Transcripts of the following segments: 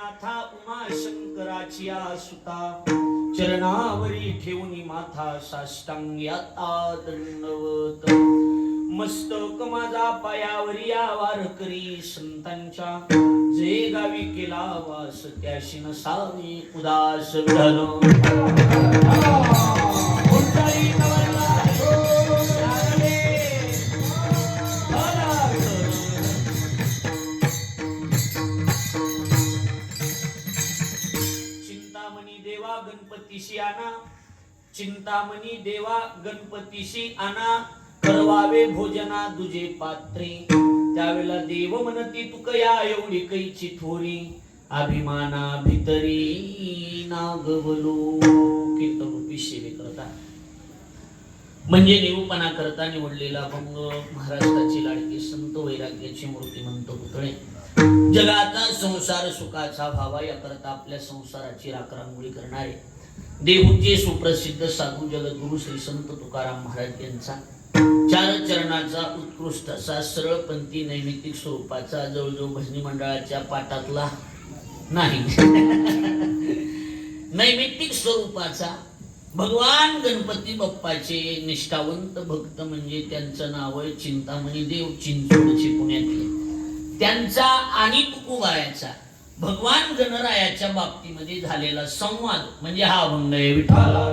नाथा उमाशंकराची सुता चरणावरी ठेवून माथा साष्टांग्याता दंडवत मस्तक माझा पायावरी वारकरी संतांच्या जे गावी केला वास त्याशी नसावी उदास झालो गणपतीशी आणा चिंतामणी देवा गणपतीशी आणा करवावे भोजना दुजे पात्रे त्यावेळेला देव म्हणती तुकया एवढी कैची थोरी अभिमाना भितरी नागवलो कीर्तनरूपी सेवे करता म्हणजे निरूपणा करता निवडलेला भंग महाराष्ट्राची लाडकी संत वैराग्याची मूर्तिमंत पुतळे जगाचा संसार सुखाचा व्हावा याकरता आपल्या संसाराची राखरांगोळी करणारे देहूचे सुप्रसिद्ध साधू जगद्गुरु श्री संत तुकाराम महाराज यांचा चार चरणाचा उत्कृष्ट असा सरळपंथी नैमित्तिक स्वरूपाचा जवळजवळ भजनी मंडळाच्या पाठातला नाही नैमित्तिक स्वरूपाचा भगवान गणपती बाप्पाचे निष्ठावंत भक्त म्हणजे त्यांचं नाव आहे चिंतामणी देव चिंचोडचे पुण्यातले त्यांचा आणि तुकोबाराचा भगवान गणरायाच्या बाबतीमध्ये झालेला संवाद म्हणजे हा अभंग आहे विठ्ठला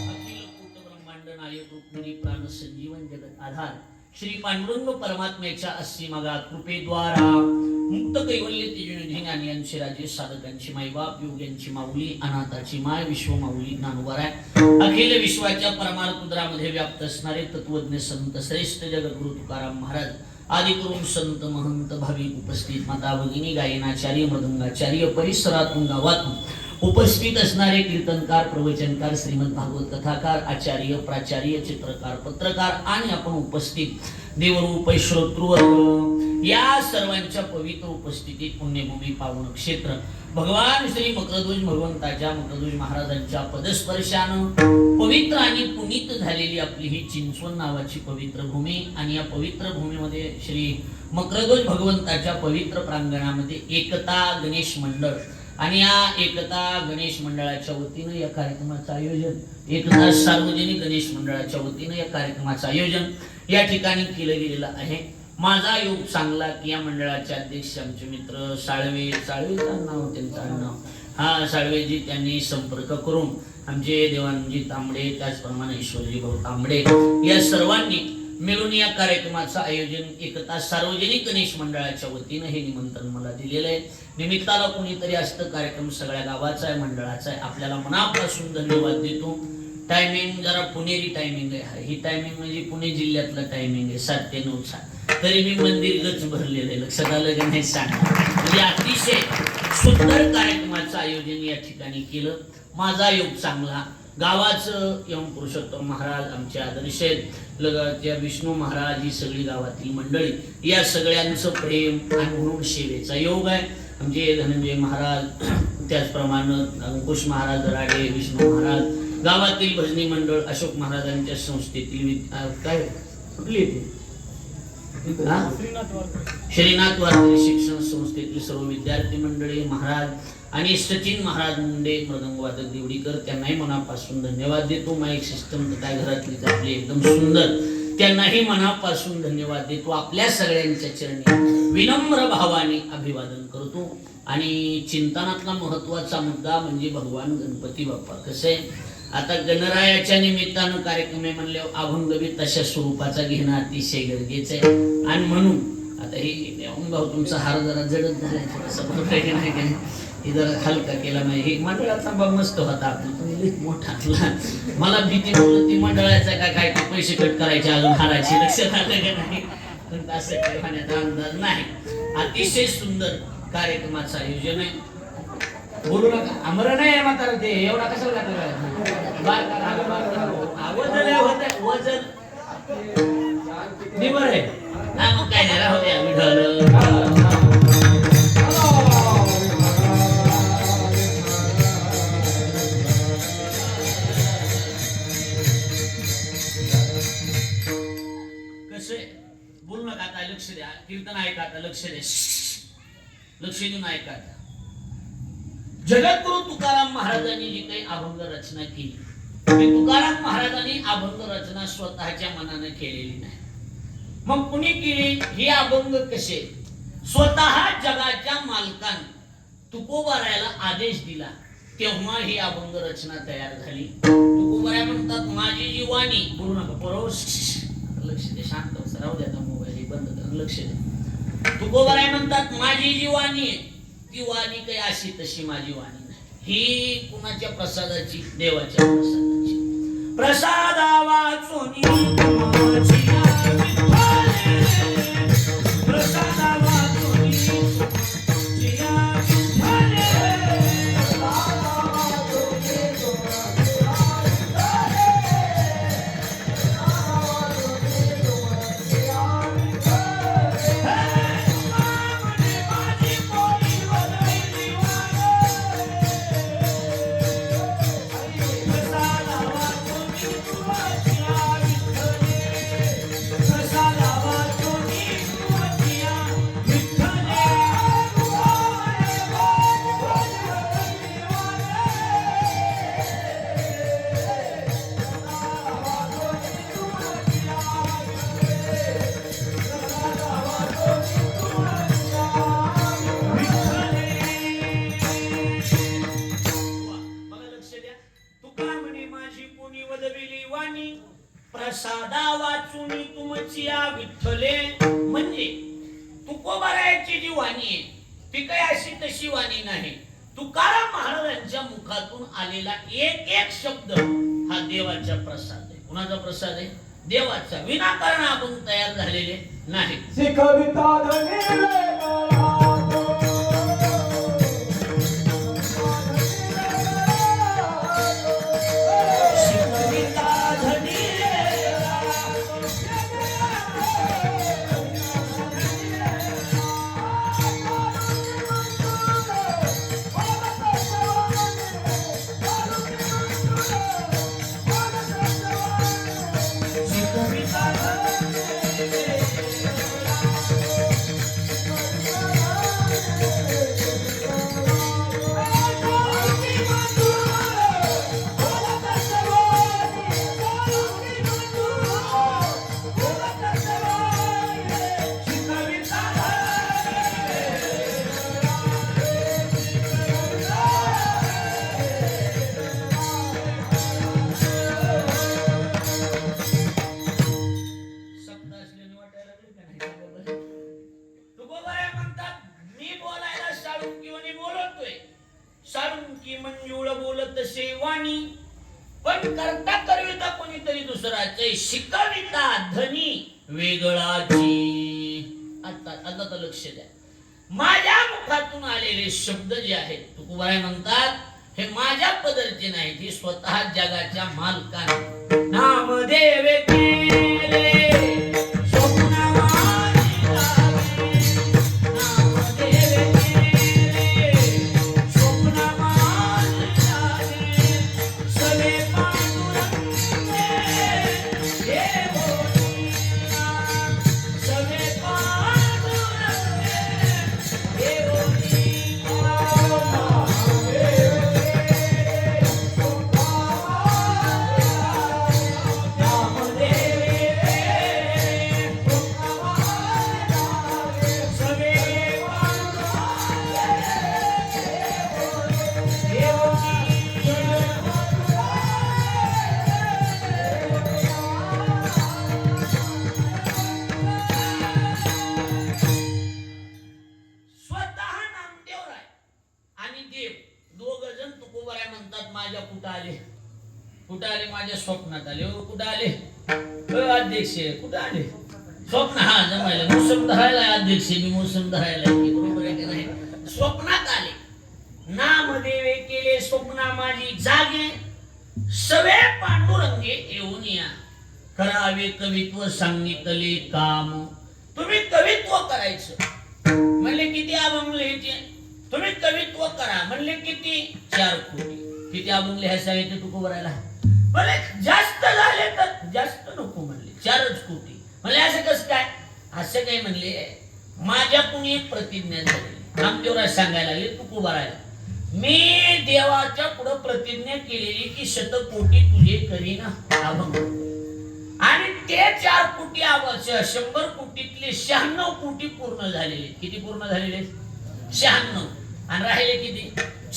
अखिल कूट ब्रह्मांड नायक रुक्मिणी प्राण संजीवन जगत आधार श्री पांडुरंग परमात्म्याच्या अस्सी मगा कृपेद्वारा मुक्त कैवल्य तेजोनिधी ज्ञानियांचे राजे साधकांची मायबाप योग्यांची माऊली अनाथाची माय विश्व माऊली ज्ञानोबाराय अखिल विश्वाच्या परमार्थुद्रामध्ये व्याप्त असणारे तत्वज्ञ संत श्रेष्ठ जगद्गुरु तुकाराम महाराज आदि करून संत महंत भाविक उपस्थित माता भगिनी गायनाचार्य मृदंगाचार्य परिसरातून गावातून उपस्थित असणारे कीर्तनकार प्रवचनकार श्रीमद भागवत कथाकार आचार्य प्राचार्य चित्रकार पत्रकार आणि आपण उपस्थित देवरूप श्रोतृवर्ग या सर्वांच्या पवित्र उपस्थितीत पुण्यभूमी पावन क्षेत्र भगवान श्री मकरध्वज भगवंताच्या मकरध्वज महाराजांच्या पदस्पर्शानं पवित्र आणि पुनीत झालेली आपली ही चिंचवण नावाची पवित्र भूमी आणि या पवित्र भूमीमध्ये श्री मकरध्वज भगवंताच्या पवित्र प्रांगणामध्ये एकता गणेश मंडळ आणि या एकता गणेश मंडळाच्या वतीनं या कार्यक्रमाचं आयोजन एकता सार्वजनिक गणेश मंडळाच्या वतीनं या कार्यक्रमाचं आयोजन या ठिकाणी केलं गेलेलं आहे माझा योग चांगला की या मंडळाचे अध्यक्ष आमचे मित्र साळवे नाव त्यांचं नाव हा साळवेजी त्यांनी संपर्क करून आमचे देवानजी तांबडे त्याचप्रमाणे ईश्वरजी भाऊ तांबडे या सर्वांनी मिळून या कार्यक्रमाचं आयोजन एकता सार्वजनिक गणेश मंडळाच्या वतीनं हे निमंत्रण मला दिलेलं आहे निमित्ताला कोणीतरी असतं कार्यक्रम सगळ्या गावाचा आहे मंडळाचा आहे आपल्याला मनापासून धन्यवाद देतो टायमिंग जरा पुणेरी टायमिंग आहे ही टायमिंग म्हणजे पुणे जिल्ह्यातलं टायमिंग आहे 7 ते 9 तरी मी मंदिर गच भरलेलं आहे लक्षात आलं की नाही सांग म्हणजे अतिशय सुंदर कार्यक्रमाचं आयोजन या ठिकाणी केलं माझा योग चांगला गावाचं यम पुरुषोत्तम महाराज आमचे आदर्श आहेत लगतच्या विष्णू महाराज ही सगळी गावातील मंडळी या सगळ्यांचं प्रेम आणि म्हणून सेवेचा योग आहे आमचे धनंजय महाराज त्याचप्रमाणे अंकुश महाराज राडे विष्णू महाराज गावातील भजनी मंडळ अशोक महाराजांच्या संस्थेतील काय कुठली येते श्रीनाथ वारकरी शिक्षण संस्थेतील सर्व विद्यार्थी मंडळी महाराज आणि सचिन महाराज मुंडे मृदंगवादक देवडीकर त्यांनाही मनापासून धन्यवाद देतो माईक सिस्टम तर काय घरातली आपली एकदम सुंदर त्यांनाही मनापासून धन्यवाद देतो आपल्या सगळ्यांच्या चरणी विनम्र भावाने अभिवादन करतो आणि चिंतनातला महत्वाचा मुद्दा म्हणजे भगवान गणपती बाप्पा कसे आता गणरायाच्या निमित्तानं कार्यक्रम म्हणले अभंग बी तशा स्वरूपाचा घेणं अतिशय गरजेचं आहे आणि म्हणून आता हे भाऊ तुमचा हार जरा जडत झालाय तसं नाही काय हे जरा हलका केला नाही हे मंडळाचा बाब मस्त होता आपला मोठा मला भीती बोलत ती मंडळाचा काय पैसे कट करायचे अजून हारायचे लक्षात आलं का नाही पण असं काही होण्याचा अंदाज नाही अतिशय सुंदर कार्यक्रमाचं आयोजन आहे बोलू नका आम्हाला नाही म्हातारा ते एवढा कशाला वजन निबर आहे मग काय नाही राहू द्या विठ्ठल बोलू नका आता, लक्ष द्या. कीर्तन ऐका आता, लक्ष द्या. लक्ष देऊन ऐका आता. जगद्गुरु तुकाराम महाराजांनी जी काही अभंग रचना केली, ती तुकाराम महाराजांनी अभंग रचना स्वतःच्या मनाने केलेली नाही. मग कुणी केली? हे अभंग कसे? स्वतः जगाच्या मालकान तुकोबारायला आदेश दिला तेव्हा ही अभंग रचना तयार झाली. तुकोबाराय म्हणतात माझी जी वाणी, बोलू नका बरोबर, लक्ष दे, शांत राहू द्या, मोबाईल बंद करा, लक्ष द्या. तुकोबाराय म्हणतात माझी जी वाणी आहे ती वाणी काही अशी तशी माझी वाणी नाही. ही कुणाच्या प्रसादाची? देवाच्या प्रसादाची. प्रसादा वाचोनी प्रसादा वाचोनी प्रसादा वाचुनी तुमची विठ्ठले. म्हणजे तुकोबारायची जी वाणी आहे ती काही अशी तशी वाणी नाही. तुकाराम महाराजांच्या मुखातून आलेला एक एक शब्द हा देवाचा प्रसाद आहे. कुणाचा प्रसाद आहे? देवाचा. विनाकारण आपण तयार झालेले नाही. शिकविता धनी मंजूळ बोलत शेवानी, पण करता करविता कोणीतरी दुसराचे. शिकविता धनी वेगळाची. आता तर लक्ष द्या. माझ्या मुखातून आलेले शब्द जे आहेत तुकोबाराय म्हणतात हे माझ्या पदरचे नाही, ती स्वतः जगाच्या मालकाने नामदेव केले. कुठं आले? माझ्या स्वप्नात आले. कुठं आले? अध्यक्ष कुठं आले? स्वप्न. हा जमायला मोसम धरायला अध्यक्ष, मी मोसम धरायला बरोबर आहे का नाही? स्वप्नात आले. नामदेवे केले स्वप्ना माझी जागे, सवे पांडुरंगे येऊन या. करावे कवित्व सांगितले काम. तुम्ही कवित्व करायचं म्हणले किती अभंग लिहायचे? तुम्ही कवित्व करा म्हणले किती? 4 कोटी. किती अभंग लिहायचे सांगितले तुकोबारायला? भले जास्त झाले तर जास्त नको म्हणले, 4च कोटी म्हणले. असं कसं काय? असं काही म्हणले, माझ्याकडून एक प्रतिज्ञा झाली. नामदेवराज सांगायला लागले, तू उभा राहिला, मी देवाच्या पुढे प्रतिज्ञा केलेली की शतकोटी तुझे करीन अभंग. आणि ते 4 कोटी आवाज 100 कोटीतले 96 कोटी पूर्ण झालेले. किती पूर्ण झालेले? 96. आणि राहिले किती?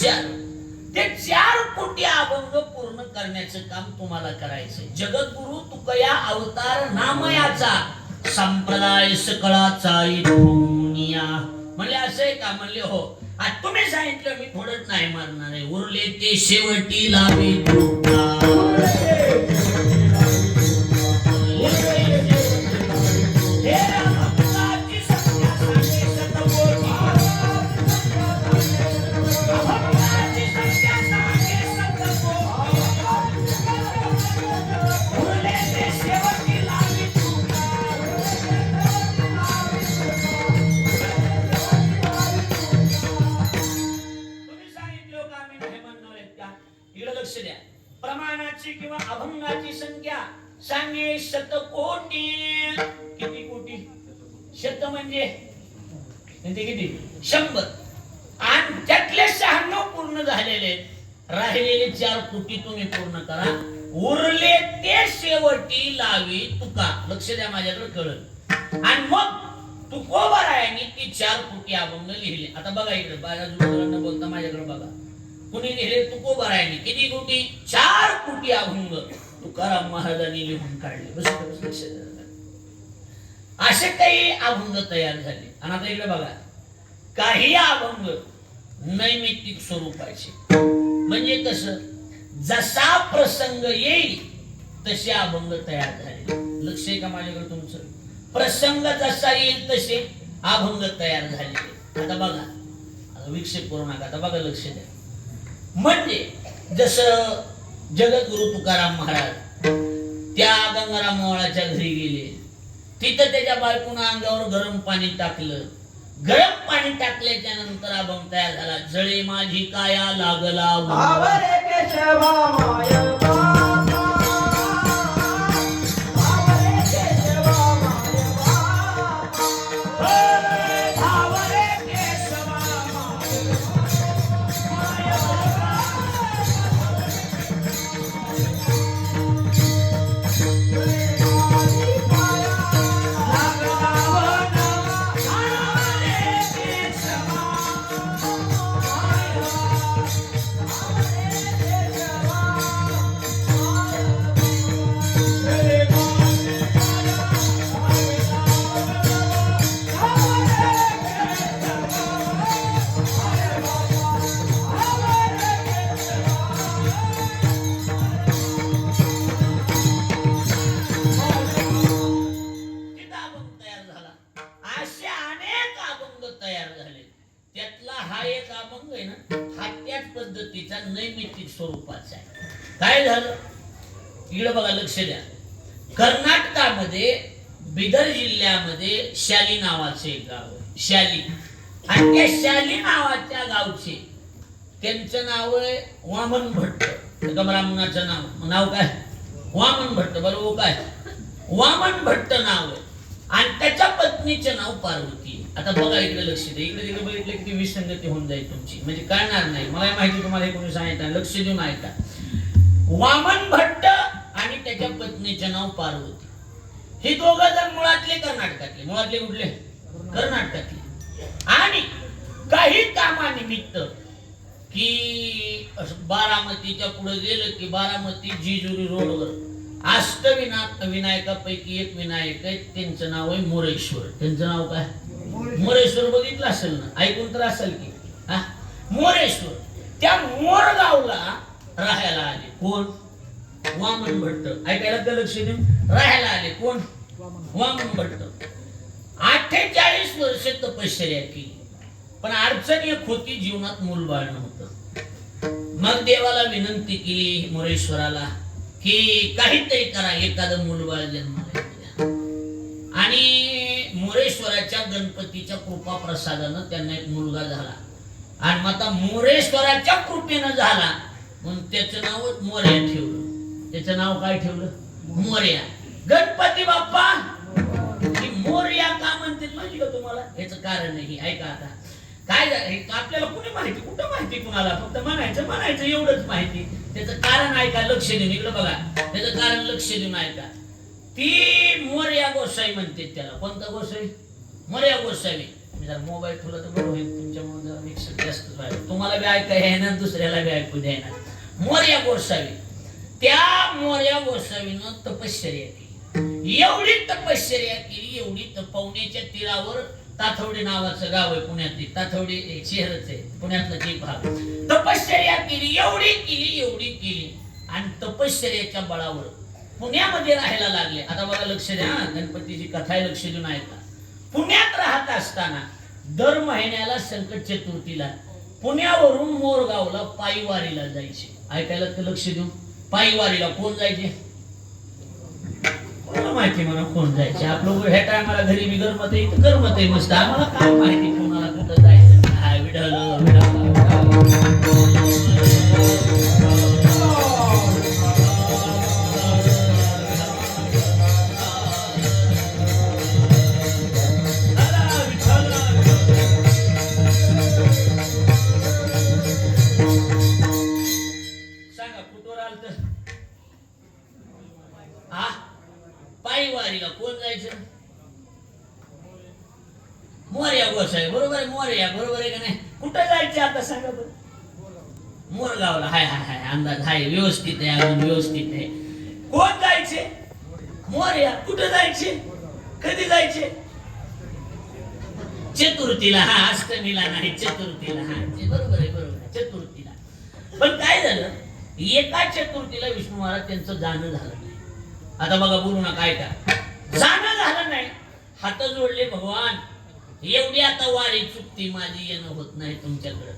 4. ते 4 कोटी अभंग पूर्ण करण्याचं काम तुम्हाला करायचंय. जगद्गुरु तुकया अवतार नामयाचा संप्रदाय सकळाचा दुनिया म्हणले. असं आहे का? म्हणले हो. आज तुम्ही सांगितलं, मी थोडंच नाही मारणार आहे. उरले ते शेवटी लावे तुका. प्रमाणाची किंवा अभंगाची संख्या सांगे शतकोटी. किती कोटी? शत म्हणजे किती? 100. आणि त्यातले 96 पूर्ण झालेले, राहिलेले 4 कोटी तुम्ही पूर्ण करा. उरले ते शेवटी लावी तुका. लक्ष द्या, माझ्याकडे कळलं. आणि मग तुकोबरायांनी ती 4 कोटी अभंग लिहिले. आता बघा इकडे, बाळाजूकडे बोलता माझ्याकडे बघा. कुणी लिहिले? तुकोबरायांनी. किती कोटी? 4 कोटी अभंग तुकाराम महाराजांनी लिहून काढले. बस असे काही अभंग तयार झाले. आणि आता इकडे बघा, काही अभंग नैमित्तिक स्वरूपाचे, म्हणजे कसं, जसा प्रसंग येईल तसे अभंग तयार झाले. लक्ष आहे का माझ्याकडे तुमचं? प्रसंग जसा येईल तसे अभंग तयार झाले. आता बघा, आता विक्षेप करू नका, आता बघा, लक्ष द्या. म्हणजे जसं जगद्गुरु तुकाराम महाराज त्या गंगाराम मोळाच्या घरी गेले, तिथं त्याच्या बायकोनं अंगावर गरम पाणी टाकलं. गरम पाणी टाकल्याच्या नंतर अभंग तयार झाला. जळे माझी काया लागला नैमित्तिक स्वरूपाचा आहे. काय झालं? इकडे बघा, लक्ष द्या. कर्नाटकामध्ये बिदर जिल्ह्यामध्ये शाली नावाचे एक गाव आहे. शाली. आणि त्या शाली नावाच्या गावचे, त्यांचं नाव आहे वामन भट्ट. एका ब्राह्मणाचं नाव काय? वामन भट्ट. बरोबर काय? वामन भट्ट नाव आहे. आणि त्याच्या पत्नीचे नाव पार्वती. आता बघा इकडे, लक्ष द्या. इकडे तिकडे बघितलं की विसंगती होऊन जाईल तुमची, म्हणजे कळणार नाही. मला माहिती तुम्हाला हे कोणी सांगितलं. लक्ष देऊन ऐका. वामन भट्ट आणि त्याच्या पत्नीचे नाव पार्वती. हे दोघं जण मुळातले कर्नाटकातले. मुळातले कुठले? कर्नाटकातले. आणि काही कामानिमित्त की बारामतीच्या पुढे गेलं की बारामती जेजुरी रोडवर अष्टविनायकापैकी एक विनायक आहे. त्यांचं नाव आहे मोरेश्वर. त्यांचं नाव काय? मोरेश्वर. बघितलं असेल ना, ऐकून तर असेल की. मोरेश्वर. त्या मोरगावला राहायला आले कोण? वामन भट्ट. ऐकायला तर लक्ष देऊन. राहायला आले कोण? वामन भट्ट. 48 वर्ष तपश्चर्या केली, पण अडचण एक होती, जीवनात मूलबाळ नव्हतं. मग देवाला विनंती केली मोरेश्वराला की काहीतरी करा, एखादं मूलबाळ जन्माला द्या. आणि मोरेश्वराच्या गणपतीच्या कृपा प्रसादानं त्यांना एक मुलगा झाला. आणि मग आता मोरेश्वराच्या कृपेनं झाला म्हणून त्याचं नाव मोरया ठेवलं. त्याचं नाव काय ठेवलं? मोरया. गणपती बाप्पा. मोरया का म्हणतात? याचं कारण नाही. ऐका आता काय झालं आपल्याला कुणी माहिती, कुठं माहिती कुणाला, फक्त म्हणायचं एवढंच माहिती. त्याचं कारण ऐका, लक्ष देऊन इकडं बघा, त्याचं कारण लक्ष देऊन ऐका. ती मोरया गोसाई म्हणते त्याला. कोणता गोसाई? मोरया गोसावी. मी जरा मोबाईल ठेवला तर बरं होईल, तुमच्यामुळे जरा मिक्सर जास्तच व्हायला, तुम्हाला बी ऐका येणार, दुसऱ्याला बी ऐकू द्यायना. मोरया गोसावी, त्या मोरया गोसावीनं तपश्चर्या केली, एवढी तपश्चर्या केली, एवढी पावण्याच्या तीरावर ताथवडी नावाचं गाव आहे पुण्यातली, ताथवडी शहरच आहे पुण्यातलं एक भाग. तपश्चर्या केली, एवढी केली आणि तपश्चर्याच्या बळावर पुण्यामध्ये राहायला लागले. आता बघा, लक्ष द्या, गणपतीची कथा आहे, लक्ष देऊन ऐका. पुण्यात राहत असताना दर महिन्याला संकट चतुर्थीला पुण्यावरून मोरगावला पायवारीला जायचे. ऐकायला तर लक्ष देऊन, पायवारीला कोण जायचे? कोणाला माहिती म्हणा कोण जायचे? आपलं ह्या टायमाला घरी बी गरमत आहे, इथं गरमत आहे मस्त, आम्हाला काय माहिती कोणाला कुठं जायचं. काय विढल पायवारीला कोण जायचं? मोरया गोसाई. बरोबर आहे, मोरया बरोबर आहे का नाही? कुठं जायचं आता सांगा बरं? मोरगावला. हाय हाय हाय, अंदाज हाय, व्यवस्थित आहे, अजून व्यवस्थित आहे. कोण जायचे? मोरया. कुठं जायचे? कधी जायचे? चतुर्थीला. हा, अष्टमीला नाही, चतुर्थीला. हा, बरोबर आहे, चतुर्थीला. पण काय झालं, एका चतुर्थीला विष्णू महाराज त्यांचं जाणं झालं नाही. आता बघा, बोलू नका, ऐका. जाणं झालं नाही, हात जोडले, भगवान एवढी आता वारी चुकती माझी, येणं होत नाही तुमच्याकडे,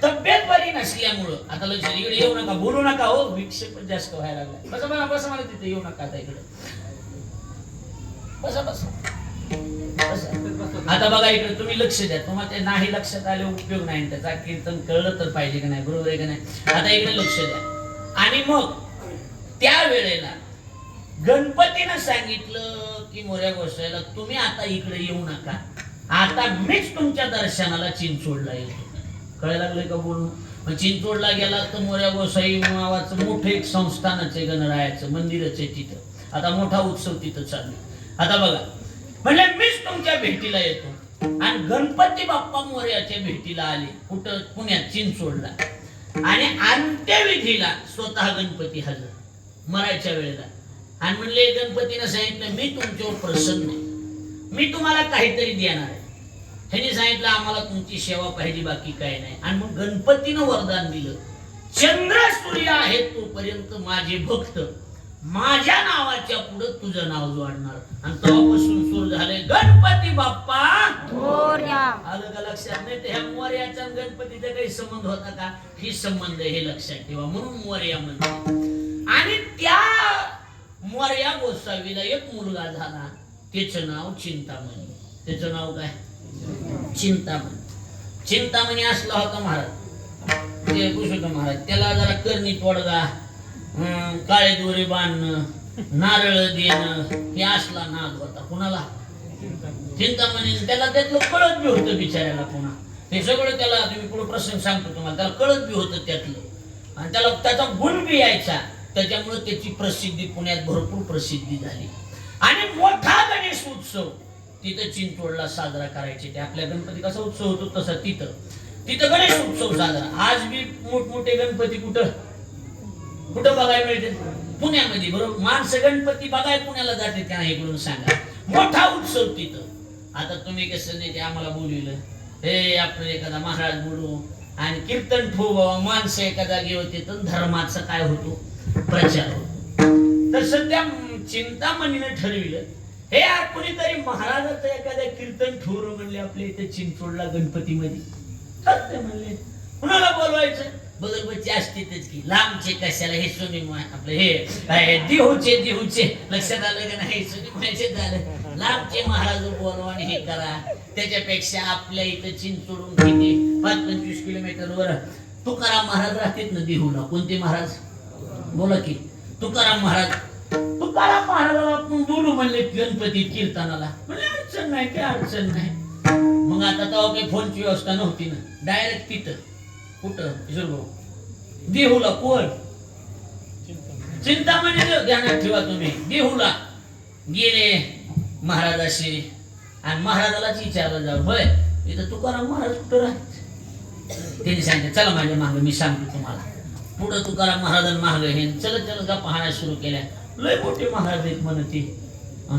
तब्येत बरी नसल्यामुळं. आता लक्ष, इकडे येऊ नका, बोलू नका हो, विक्षेप जास्त व्हायला लागला. बसा मला तिथे येऊ नका आता इकडे. बसा. आता बघा इकडे, तुम्ही लक्ष द्या. तुम्हाला ते नाही लक्षात आले उपयोग नाही, त्याचा कीर्तन कळलं तर पाहिजे का नाही, बरोबर आहे का नाही? आता इकडे लक्ष द्या. आणि मग त्या वेळेला गणपतीनं सांगितलं की मोरया गोसाईला, तुम्ही आता इकडे येऊ नका, आता मीच तुमच्या दर्शनाला चिंचोडला येतो. कळायला लागलंय का बोलून? मग चिंचोडला गेला तर मोरया गोसाई नावाचं मोठं एक संस्थानच आहे, गणरायाचं मंदिरच आहे तिथं. आता मोठा उत्सव तिथं चालू. आता बघा, म्हणजे मीच तुमच्या भेटीला येतो. आणि गणपती बाप्पा मोरयाच्या भेटीला आले. कुठं? पुण्यात, चिंचोडला. आणि अंत्यविधीला स्वतः गणपती हजर मरायच्या वेळेला. आणि म्हणले, गणपतीनं सांगितलं, मी तुमच्यावर प्रसन्न आहे, मी तुम्हाला काहीतरी देणार आहे. ह्याने सांगितलं, आम्हाला तुमची सेवा पाहिजे, बाकी काय नाही. आणि मग गणपतीनं वरदान दिलं, चंद्र सूर्य आहे तोपर्यंत माझे भक्त माझ्या नावाच्या पुढे तुझं नाव जोडणार. आणि तेव्हापासून सुरू झाले गणपती बाप्पा मोरया. आलं का लक्षात? नाही तर ह्या मोरयाचा गणपतीचा काही संबंध होता का? ही संबंध, हे लक्षात ठेवा. म्हणून मोरया म्हणतात. आणि त्या मोरया गोसावीला एक मुलगा झाला, त्याचं नाव चिंतामणी. त्याचं नाव काय? चिंतामणी. चिंतामणी असला होता महाराज, ते पुरुषोत्तम महाराज. त्याला जरा करणी तोडगा, काळे दोरे बांधणं, नारळ देणं, हे असला नाद होता. कुणाला? चिंतामणी. त्याला त्यातलं कळत बी होतं बिचाऱ्याला. पुन्हा हे सगळं त्याला, तुम्ही पुढे प्रसंग सांगतो तुम्हाला, त्याला कळत बी होतं त्यातलं. आणि त्याला त्याचा गुण बी यायचा. त्याच्यामुळे त्याची प्रसिद्धी पुण्यात भरपूर प्रसिद्धी झाली. आणि मोठा गणेश उत्सव तिथं चिंचोडला साजरा करायचे. ते आपल्या गणपती कसा उत्सव होतो तसा तिथं गणेश उत्सव साजरा. आज बी मोठमोठे गणपती कुठं बघायला मिळते? पुण्यामध्ये. बरोबर, माणसं गणपती बघायला पुण्याला जाते का नाही इकडून सांगा. मोठा उत्सव तिथं. आता तुम्ही कसं नाही, ते आम्हाला बोलविलं, हे आपण एखादा महाराज बोलू आणि कीर्तन ठेवू बाबा, माणसं एका जागी होते, तर धर्माचा काय होतो? प्रचार होतो. तर सध्या चिंतामणीने ठरविलं, हे यार कुणीतरी महाराजाचं एखाद्या कीर्तन ठेवलं म्हणले आपल्या इथे चिंचोडला गणपतीमध्ये. सत्य म्हणले, कुणाला बोलवायचं? बगलबच्चे असतेच की, लांबचे कशाला, हे सोनी आपलं हे देहूचे लक्षात आलं का नाही? सोनी झालं, लांबचे महाराज बोलवा आणि हे करा. त्याच्यापेक्षा आपल्या इथं चिंचोडून किती 5-25 किलोमीटरवर तुकाराम महाराज राहतात ना देहूला. कोणते महाराज? बोला की. तुकाराम महाराज. तुकाराम महाराजाला आपण बोलू म्हणले गणपती कीर्तनाला. म्हणजे अडचण नाही, काय अडचण नाही. मग आता तेव्हा काही फोनची व्यवस्था नव्हती ना, डायरेक्ट तिथं कुठं विसरू देहूला. कोण? चिंतामणी देव. ध्यानात ठेवा तुम्ही. देहूला गेले महाराजाशी आणि महाराजालाच विचारलं जाऊ, होय इथं तुकाराम महाराज कुठं राहत? त्यांनी सांगितलं चला माझ्या मागं, मी सांगतो तुम्हाला. पुढं तुकाराम महाराजां मागं हे चलत चलत गप्पा हाणायला सुरू केल्या. लय मोठे महाराज आहेत म्हणते.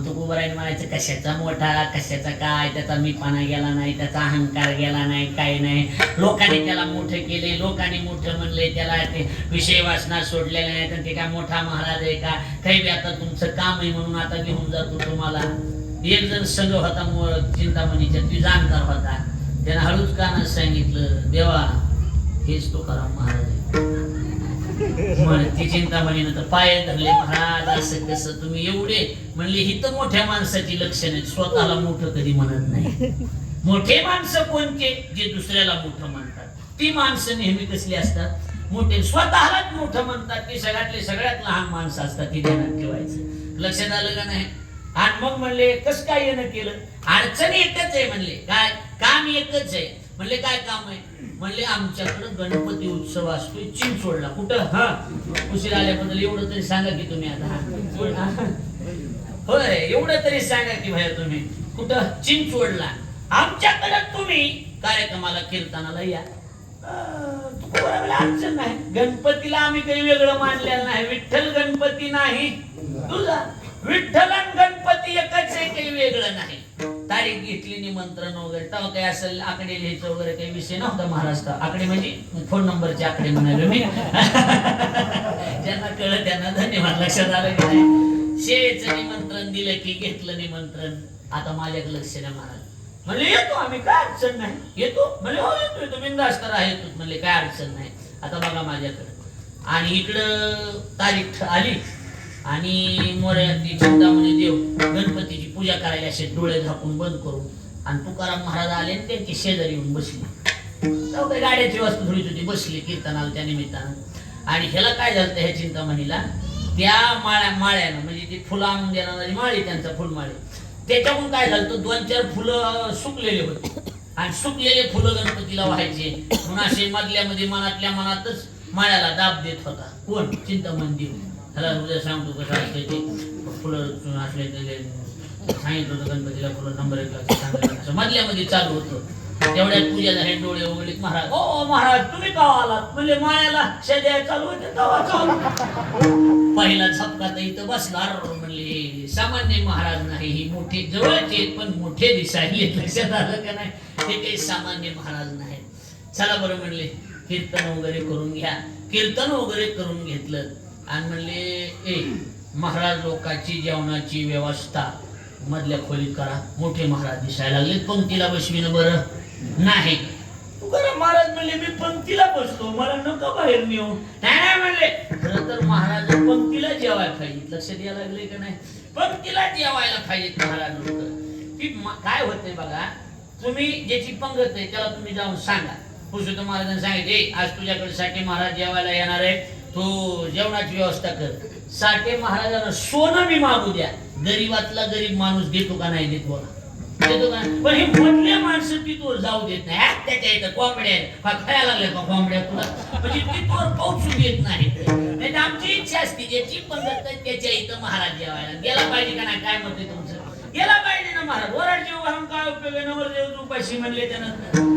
तुकोबारायने म्हणायचं कशाचा मोठा, कशाचा काय, त्याचा मीपणा गेला नाही, त्याचा अहंकार गेला नाही, काही नाही. लोकांनी त्याला मोठं केले, लोकांनी मोठं म्हणले, त्याला ते विषय वासना सोडलेले नाही. तर ते काय मोठा महाराज आहे का? काही बी आता तुमचं काम आहे म्हणून आता घेऊन जातो तुम्हाला. एक जण संघ होता चिंतामणीच्या, ती जाणकार होता. त्यानं हळूच कानात सांगितलं, देवा हेच तुकाराम महाराज आहे. ती चिंतामणीनं तर पाय धरले, महाराज असं कसं तुम्ही एवढे म्हणले. ही तर मोठ्या माणसाची लक्षण आहेत, स्वतःला मोठं कधी म्हणत नाही. मोठे माणसं कोणते? जे दुसऱ्याला मोठं म्हणतात. ती माणसं नेहमी कसली असतात? मोठे. स्वतःलाच मोठं म्हणतात ती सगळ्यात लहान माणसं असतात. ती ध्यानात ठेवायचं. लक्षात आलं का नाही? आणि मग म्हणले कस काय येणं केलं? अडचण एकच आहे म्हणले. काय काम एकच आहे म्हणले. काय काम आहे म्हणले? आमच्याकडे गणपती उत्सव असतोय चिंचवडला. कुठं? हा उशीर आल्याबद्दल एवढं तरी सांगा की तुम्ही आता. होय एवढं तरी सांगा की भैया तुम्ही कुठं? चिंचवडला. आमच्याकडे तुम्ही कार्यक्रमाला कीर्तनाला या. अडचण नाही. गणपतीला आम्ही काही वेगळं मानलेलं नाही. विठ्ठल गणपती नाही तुझा. विठ्ठल आणि गणपती एकच आहे, काही वेगळं नाही. तारीख घेतली, निमंत्रण वगैरे तेव्हा काही असेल आकडे लिहायचं वगैरे काही विषय नव्हता. महाराष्ट्र आकडे म्हणजे फोन नंबरचे आकडे म्हणाले मी. ज्यांना कळलं त्यांना धन्यवाद. लक्षात आलं की नाही? शेळीचं निमंत्रण दिलं की घेतलं निमंत्रण. आता माझ्याकडे लक्ष द्या महाराज. म्हणले येतो आम्ही, काय अडचण नाही. येतो म्हणले हो येतो बिंदास करा येतो म्हणले, काय अडचण नाही. आता बघा माझ्याकडे. आणि इकडं तारीख आली आणि मोरयाची चिंतामणी देव गणपतीची पूजा करायला असे डोळे झाकून बंद करून. आणि तुकाराम महाराज आले आणि त्यांची शेजारी येऊन बसली. तेव्हा काही गाड्याची वस्तू थोडी होती, बसली कीर्तनाला त्या निमित्तानं. आणि ह्याला काय झालं ह्या चिंतामणीला, त्या माळ्यानं म्हणजे ती फुलं आणून देणारी माळी, त्यांचा फुलमाळी, त्याच्याकडून काय झालं तर 2-4 फुलं सुकलेले होते. आणि सुकलेले फुलं गणपतीला व्हायचे म्हणून असे मधल्यामध्ये मनातल्या मनातच माळ्याला दाब देत होता. कोण? चिंतामणी देव. त्याला उद्या सांगतो कसं असते ते फुलं असले सांगितलं होतं गणपतीला फुलं नंबर 1 सांगितलं. असं मधल्यामध्ये चालू होतं. तेवढ्यात पूजा झाली, डोळे उघडले. महाराज ओ महाराज तुम्ही का आलात म्हणजे माळ्याला शेद्या चालू होते तेव्हा चालू. पहिला झपका तर इथं बसला. म्हणले सामान्य महाराज नाही, ही मोठे जवळचे पण मोठे दिसायले. लक्षात आलं का नाही? हे काही सामान्य महाराज नाही. चला बरं म्हणले कीर्तन वगैरे करून घ्या. कीर्तन वगैरे करून घेतलं आणि म्हणले महाराज लोकांची जेवणाची व्यवस्था मधल्या खोलीत करा. मोठे महाराज दिसायला लागले. पंक्तीला बसविणं बरं नाही. तुकाराम महाराज म्हणले मी पंक्तीला बसतो, मला नका बाहेर नेऊ. नाही म्हणले खरं तर महाराज पंक्तीला जेवायला पाहिजे. लक्षात यायला लागले का नाही? पंक्तीला जेवायला पाहिजेत महाराज लोक. की काय होतंय बघा, तुम्ही ज्याची पंगत आहे त्याला तुम्ही जाऊन सांगा. पुरुषोत्तम महाराजांनी सांगितले आज तुझ्याकडे साठे महाराज जेवायला येणार आहे, तू जेवणाची व्यवस्था कर. साठे महाराजांना सोनं मी मागू द्या, गरीबातला गरीब माणूस देतो का नाही देत बोला, देतो का? पण हे मोठल्या माणसं तिथवर जाऊ देत नाही. त्याच्या इथं कोंबड्या खायला लागल्या का कोंबड्या तुला, म्हणजे तिथवर पोहोचू देत नाही. नाही तर आमची इच्छा असते ज्याची पंगत त्याच्या इथं महाराज जेवायला गेला पाहिजे का नाही? काय मत आहे तुमचं? गेला पाहिजे ना महाराज. वराड जेव घालून काय उपयोग आहे? नवरदेव उपाशी म्हणले त्यानंतर.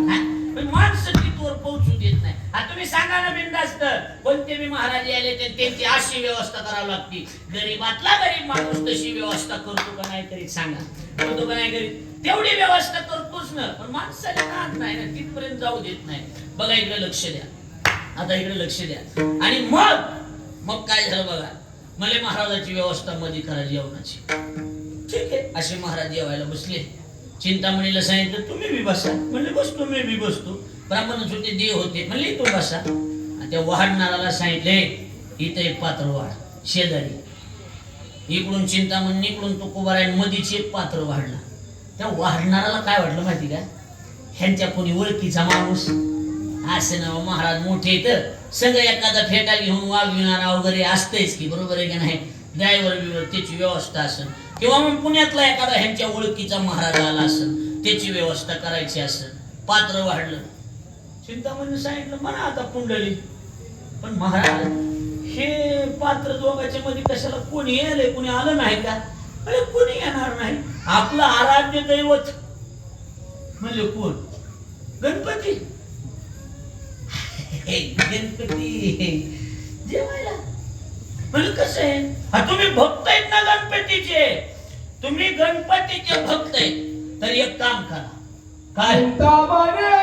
पण माणसं तिथवर पोहोचू देत नाही. आता तुम्ही सांगा ना बिनधास्त, कोणते बी महाराज आले तर त्यांची अशी व्यवस्था करावी लागते. गरीबातला गरीब माणूस तशी व्यवस्था करतो का नाही तरी सांगा. करतो का नाही गरीब? तेवढी व्यवस्था करतोच ना, पण माणसाला नाद नाही ना, तिथपर्यंत जाऊ देत नाही. बघा इकडे लक्ष द्या. आता इकडे लक्ष द्या. आणि मग काय झालं बघा. मला महाराजाची व्यवस्था मध्ये करा जेवणाची. ठीक आहे. असे महाराज जेवायला बसले. चिंतामणीला सांगितलं तुम्ही बी बसा. म्हणले बसतो, मी बी बसतो. ब्राह्मणच होते, देव होते. म्हणले तू बसा. आणि त्या वाढणाराला सांगितले इथं एक पात्र वाढ शेजारी. इकडून चिंतामणी, इकडून तुकोबारायण, मधीच एक पात्र वाढला. त्या वाढणाराला काय वाटलं माहिती का? ह्यांच्या कोणी ओळखीचा माणूस असं ना, महाराज मोठे तर सगळं एखादा फेटा घेऊन वागविणारा वगैरे असतेच की, बरोबर आहे का नाही? ड्रायव्हर बिवर त्याची व्यवस्था असेल, किंवा मग पुण्यातला एखादा ह्यांच्या ओळखीचा महाराज आला असेल, त्याची व्यवस्था करायची असेल, पात्र वाढलं, चिंतामणी सांगितलं म्हणा आता कुंडली. पण महाराज हे पात्र दोघांच्या मध्ये कशाला कोणी येले, कोणी आलं नाही का? अरे कोणी येणार नाही. आपलं आराध्य दैवत म्हणजे कोण? गणपती. गणपती जेवायला म्हणजे कसं आहे, हा तुम्ही भक्त आहेत ना गणपतीचे, तुम्ही गणपतीचे भक्त आहेत, तर एक काम करा. काय? चिंतामणी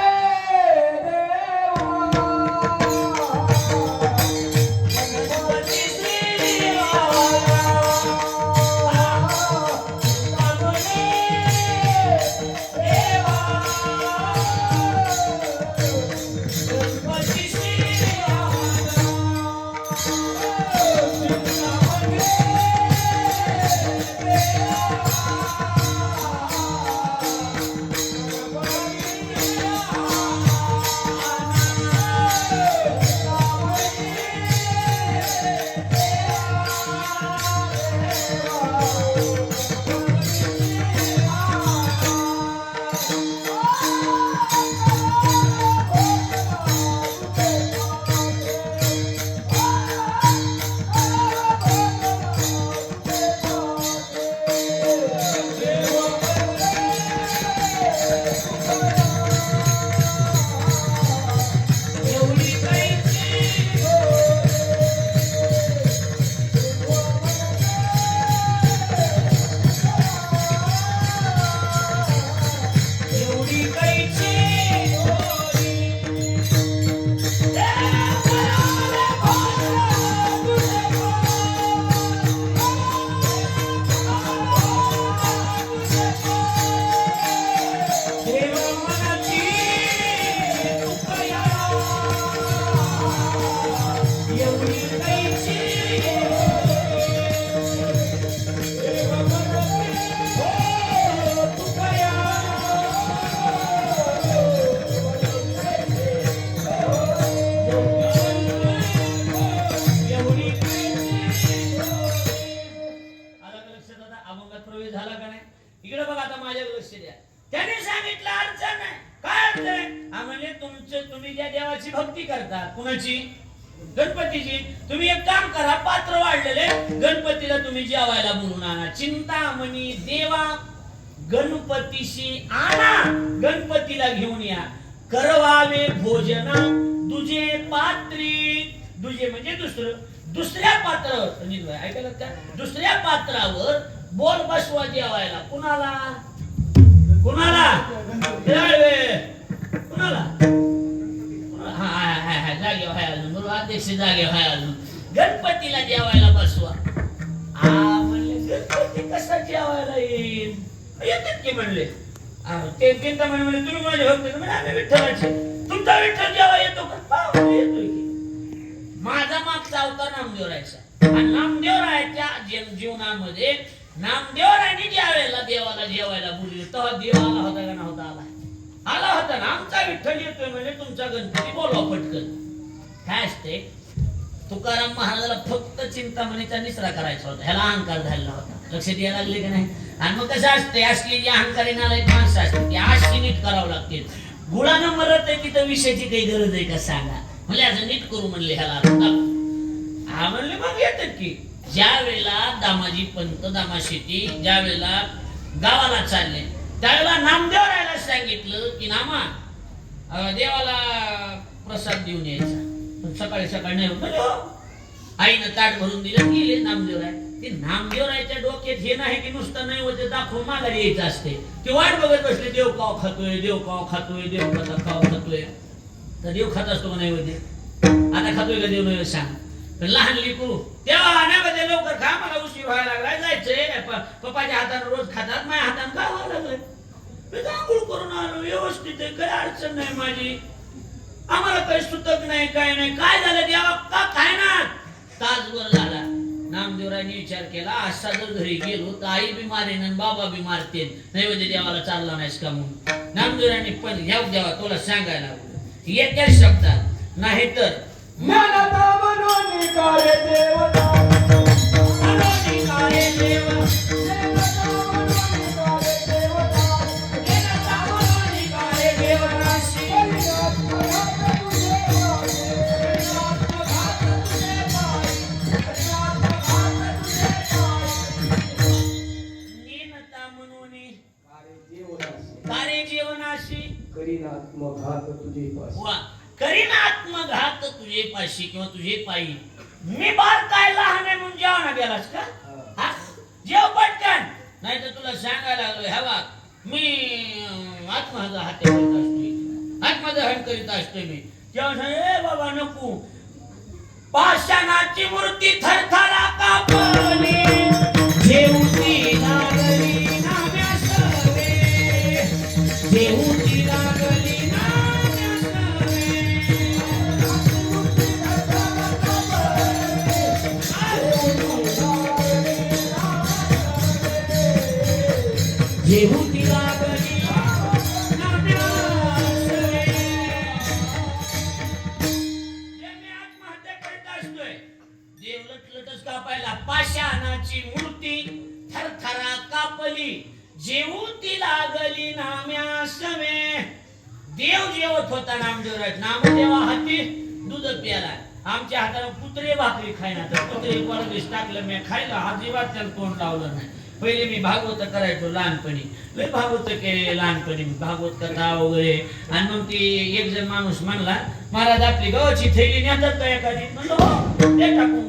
इकडे बघा आता माझ्या लक्ष द्या. त्याने सांगितलं अडचण नाही. काय अडचण आहे? हा म्हणजे तुम्ही ज्या देवाची भक्ती करता, कुणाची? गणपतीची. तुम्ही एक काम करा, पात्र वाढलेले गणपतीला तुम्ही जेवायला बोलून आणा. चिंतामणी देवा गणपतीशी आणा, गणपतीला घेऊन या. करवावे भोजन तुझे पात्री. तुझे म्हणजे दुसऱ्या पात्रावर ऐकायला का? दुसऱ्या पात्रावर बोल बसवा जेवायला. कुणाला? कुणाला? कुणाला? जागे व्हाय अजून अध्यक्ष जागे व्हाय अजून. गणपतीला जेवायला बसवा. म्हणले गणपती कसा जेवायला येईल? येतात की म्हणले. ते चिंतामणी म्हणले तुम्ही माझे भक्त म्हणजे आम्ही विठ्ठलाचे. तुमचा विठ्ठल जेव्हा येतो का? येतोय की. माझा मागचा अवतार नामदेवरायचा. आणि नामदेवरायच्या जीवनामध्ये नामदेवरायने ज्या वेळेला देवाला जेवायला बोलले तेव्हा देव आला होता का नव्हता? आला होता ना. आमचा विठ्ठल येतोय म्हणजे तुमचा गणपती बोलवा पटकन. काय असते, तुकाराम महाराजाला फक्त चिंतामणीचा निसरा करायचा होता, ह्याला अहंकार झालेला होता. लक्षात यायला लागले का नाही? आणि मग कसं असते, असली जी अहंकारी नालायक माणसं असते ती अशी नीट करावं लागते. गुळानं मरत आहे तिथं विषयाची काही गरज आहे का सांगा? म्हणजे असं नीट करू म्हणले ह्याला. हा म्हणले मग येतात की. ज्या वेळेला दामाजी पंत दामाशेटी ज्या वेळेला गावाला चालले त्यावेळेला नामदेवरायला सांगितलं की नामा देवाला प्रसाद देऊन यायचा. सकाळी सकाळी नाही म्हणजे आईनं ताट भरून दिलं, गेले नामदेवराय. ते नामदेवरायच्या डोक्यात हे नाही की नुसतं नाही होते दाखवून माघारी यायचं असते. ते वाट बघत बसले, देव काव खातोय, देव काव खातोय, देव काव खातोय. तर देव खात असतो का नाही होते? आता खातोय का देव? नाही सांग. तर लहान लेकरू तेव्हा आण्यामध्ये लवकर खा, मला उशीर व्हायला लागलाय, जायचंय. पप्पाच्या हाताने रोज खातात, माझ्या हाताने काय व्हायला लागलंय? मी आंघोळ करून आलो, व्यवस्थित आहे, काही अडचण नाही माझी. आम्हाला काही सुतक नाही, काय नाही. काय झालं देवा? का काय ना? तासभर झाला. नामदेवरायने विचार केला, असा जर घरी गेलो तर आई बी मारेन आणि बाबा बी मारते. नाही म्हणजे देवाला चालला नाहीस का म्हणून. नामदेवरायने पण ह्या देवा तुला सांगायला एका शब्दात, नाही तर ज्ञानता मनोनी कार्य देवता, मनोनी कार्य देव, ज्ञानता मनोनी कार्य देवता, ज्ञानता देवनाशी करीन आत्मघात तुझे पास वा करीन आत्मघात तुझे पाशी किंवा तुझे पायी मी बार काय लहान आहे म्हणून जेवणा गेलास का हा जेव पटकन नाही तर तुला सांगायला लागलोय हवा मी आत्महत्या करीत असतोय आत्मदहन करीत असतोय मी जेव्हा ए बाबा नको पाषाणाची मूर्ती थरथरा कापली जेवती लागली नाम्यासवे जेवती लागली जेवती लागली नाम्यासवे मी आत्महत्या करीत असतोय देव लटलटच कापायला पाषाणाची मूर्ती थरथरा कापली जेवती लागली नाम्यासवे देव जेवत होता नामदेवराज नामदेवा हाती दूध प्याला आमच्या हाताला कुत्रे भाकरी खायना तर कुत्रे परदेश टाकलं मी खायला अजिबात त्याला तोंड लावलं नाही पहिले मी भागवत करायचो लहानपणी लय भागवत केले लहानपणी भागवत कथा वगैरे आणि मग ती एक जण माणूस म्हणला महाराज आपली गव्हाची थैली नेतात का एखादी म्हणलं हो ते टाकून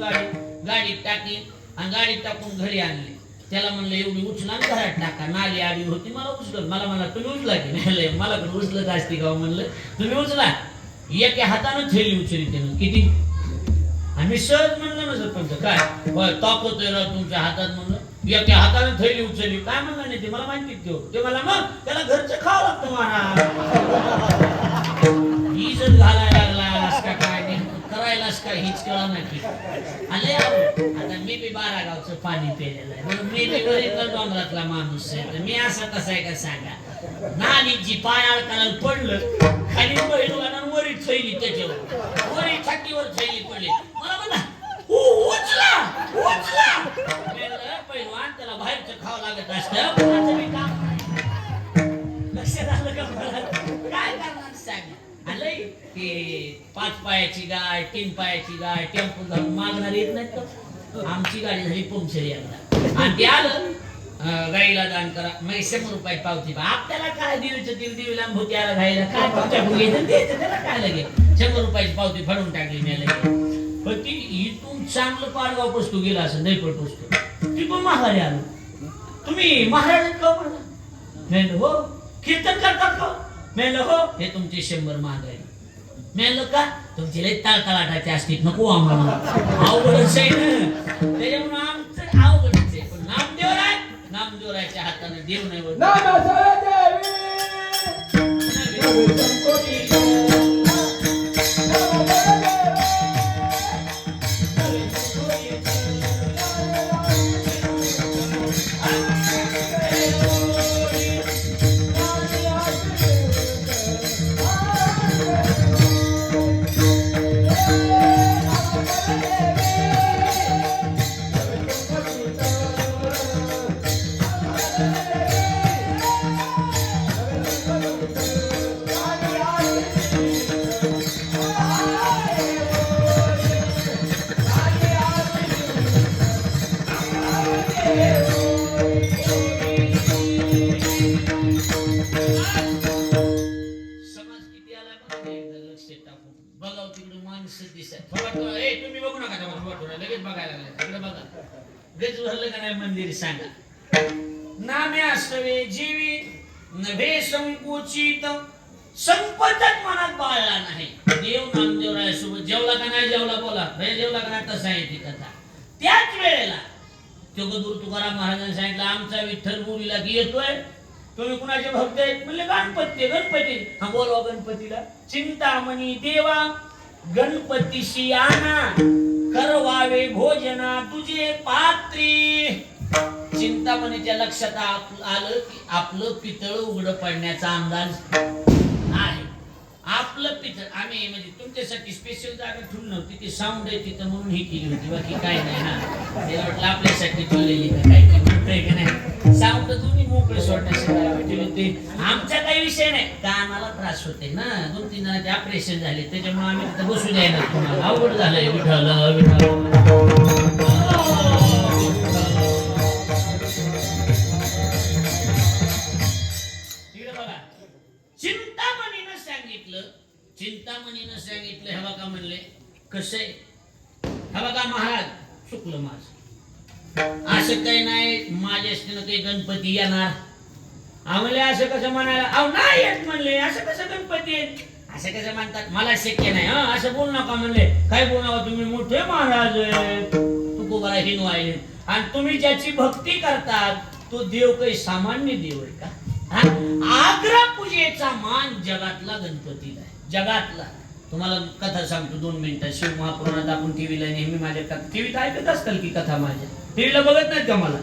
गाडीत टाकली आणि गाडीत टाकून घरी आणली त्याला म्हणलं एवढी उचला आणि घरात टाका नाली आली होती मला उचल मला म्हणला तुम्ही उचला की नाही मला पण उचलत असते का म्हणलं तुम्ही उचला एका हातानं थैली उचलली त्यानं किती आणि मी सहज म्हणलं ना सरपंच काय ताकद आहे राव तुमच्या हातात म्हणलं एका हाताने थैली उचलली काय म्हणलं नाही ते मला माहिती ते मला मग त्याला घरचं खावं लागतं मला इज्जत घालायला लागला का काय नाही करायलास का हीच कळा नाही आले आता मी बी 12 गावचं पाणी पेलेलं आहे म्हणून मी बी गरीब डोंगरातला माणूस आहे तर मी असं कसं आहे का सांगा नाली जी पाय अडकायला पडलं खाली पहिलं वरी थैली त्याच्यावर वरी छातीवर थैली पडली मला म्हणा उचला पहिलवान त्याला बाहेरचं खावं लागत असतं कोणाचं बी काम लक्षात आलं का मला काय करणार सांग आलंय ते 5 पायाची गाय 3 पायाची गाय टेम्पो घालून मागणार येत नाहीत का आमची गाडी झाली पंक्चर एकदा आणि ते आलं गाईला दान करा मग 100 रुपये पावती आपल्याला काय दिवशी लांब होती आला गाईला काय त्याला काय लागेल 100 रुपयाची पावती फाडून टाकली मी पण ती इथून चांगलं पारगाव पसतो गेला असं नाही पण पसतो ती पण महागारी आलो तुम्ही महाराज का पडला म्हणलं हो कीर्तन करतात का म्हणलं हो हे तुमचे 100 महागारी म्हणलं का तुमची लई तळतळाटाचे असतील नको आम्हाला अवघडच आहे ना त्याच्यामुळे आमचं अवघडच आहे पण नामदेवरायच्या हाताने देव नाही बोलतो मंदिर सांगा नाम्यासवे जीवी नभे संकोचित संपतच मनात बाळला नाही देव नामदेवरायासोबत जेवला का नाही जेवला बोला जेवला का नाही तसा येते कथा त्याच वेळेला जगद्गुरु तुकाराम महाराजांनी सांगितलं आमचा विठ्ठल मुलीला की येतोय तुम्ही कुणाचे भक्त आहेत म्हणले गणपती हा बोलवा गणपतीला चिंतामणी देवा गणपतीशी आणा करवावे भोजना तुझे पात्री चिंतामणीच्या लक्षात आलं की आपलं पितळ उघड पडण्याचा अंदाज आहे आपलं पितळ आम्ही म्हणजे तुमच्यासाठी स्पेशल जागा ठेवून नव्हती ती साऊंड आहे तिथं म्हणून ही केली होती बाकी काय नाही ना ते वाटलं आपल्यासाठी ठेवलेली का काय की म्हणतोय की नाही साऊंड दोन्ही मोकळे सोडण्यासाठी ठेवली होती आमचा काही विषय नाही कानाला त्रास होते ना 2-3 जणांचे ऑपरेशन झाले त्याच्यामुळे आम्ही तिथं बसू द्यायला तुम्हाला अवघड झालंय विठ्ठल चिंतामणीनं सांगितलं हे बघा म्हणले कसं आहे, हे बघा महाराज चुकलं माझं, असं काही नाही माझ्या काही गणपती येणार. म्हणले असं कसं म्हणायला, अहो नाही येत म्हणले, असं कसं गणपती येत, असं कसं म्हणतात, मला शक्य नाही. असं बोलू नका म्हणले. काय बोलू नका, तुम्ही मोठे महाराज तुकोबाला हिनवायले, आणि तुम्ही ज्याची भक्ती करतात तो देव काही सामान्य देव आहे का? आग्रा पूजेचा मान जगातला गणपतीला आहे, जगातला. तुम्हाला कथा सांगतो 2 मिनिटात. शिव महापुराणात आपण टीव्हीला नेहमी माझ्या कथा, टीव्हीत ऐकत असताल की कथा, माझ्या टीव्हीला बघत नाहीत का? मला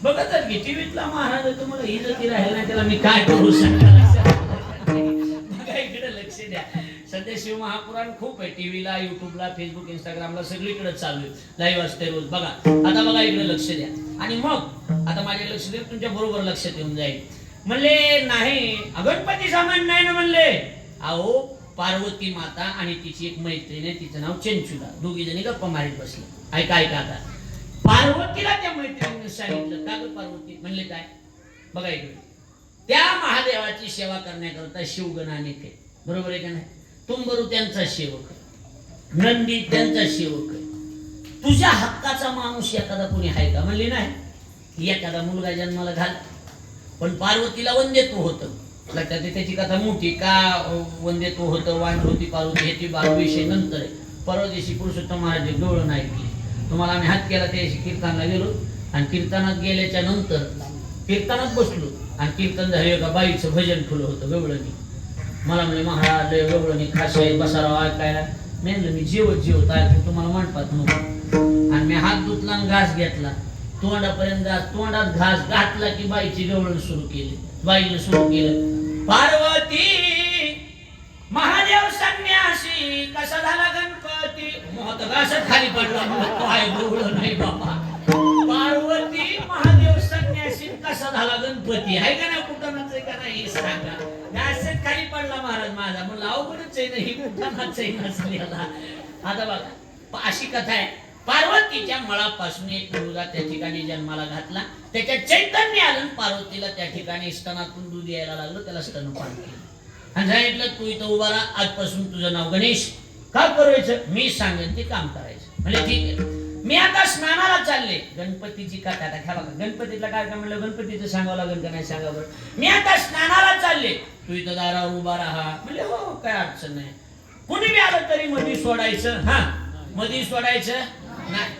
बघतात की टीव्हीतला महाराज तुम्हाला ही जर राहिला नाही त्याला मी काय करू शकणार. बघा इकडे लक्ष द्या. सध्या शिव महापुराण खूप आहे टीव्हीला, युट्यूबला, फेसबुक, इंस्टाग्रामला सगळीकडे चालू आहे, लाईव्ह असते रोज. बघा आता बघा इकडे लक्ष द्या. आणि मग आता माझे लक्ष द्या, तुमच्या बरोबर लक्षात येऊन जाईल. म्हणले नाही गणपती सामान नाही ना म्हणले. अहो पार्वती माता आणि तिची एक मैत्रीण आहे, तिचं नाव चंचुला, दोघी जणी गप्पा मारीत बसले. ऐका आता पार्वतीला त्या मैत्रिणीने सांगितलं, का ग पार्वती? म्हणले काय? बघा इकडे, त्या महादेवाची सेवा करण्याकरता शिवगण अनेक आहे, बरोबर आहे का नाही? तुंबरू त्यांचा सेवक आहे, नंदी त्यांचा सेवक आहे. तुझ्या हक्काचा माणूस एखादा कोणी आहे का? म्हणले नाही. एखादा मुलगा जन्माला घाल, पण पार्वतीला वंदेत्व होतं. लक्षात त्याची कथा मोठी का वंदेत्व होतं, वांड होती पार्वती, ह्याची विषय नंतर आहे. परवा दिवशी पुरुषोत्तम महाराज गवळण ऐकली, तुम्हाला आम्ही हात केला त्या दिवशी कीर्तनाला गेलो, आणि कीर्तनात गेल्याच्या नंतर कीर्तनात बसलो, आणि कीर्तन झालं एका बाईचं भजन फुलं होतं गवळणी. मला म्हणजे महाराज गवळणी खास आहे, बसाराव ऐकायला. मी म्हणलं मी जेवत ऐकू, तुम्हाला म्हणतात नको. आणि मी हात धुतला आणि घास घेतला, तोंडापर्यंत घास, तोंडात घास घातला की बाईची गवळण सुरू केली. बाईने सुरू केलं, पार्वती महादेव संन्यासी कसा झाला गणपती. मोहत घासत खाली पडला, काय गवळण नाही बाबा. पार्वती महादेव संन्यासी कसा झाला गणपती, आहे का नाही? कुठं का नाही सांगा. घासत खाली पडला महाराज माझा. म्हणलं अवघडच आहे नाही, कुठं नसलेला. आता बघा अशी कथा आहे. पार्वतीच्या मळापासून एक मुलगा त्या ठिकाणी जन्माला घातला, त्याच्या चैतन्य आलं, पार्वतीला त्या ठिकाणी स्तनातून दूध यायला लागलं, त्याला स्तनपान केलं आणि सांगितलं तू इथं उभा राहा, आजपासून तुझं नाव गणेश. का करायचं? मी सांगेन ते काम करायचं. म्हणजे ठीक आहे, मी आता स्नानाला चालले. गणपतीची कथा घ्या बघा, गणपतीला काय काय म्हणलं, गणपतीचं सांगावं लागेल का नाही सांगा बरं. मी आता स्नानाला चालले, तू इथं दारावर उभा राहा. म्हणजे हो काय अडचण नाही. कुणी बी आलं तरी मधी सोडायचं, मधी सोडायचं नाही.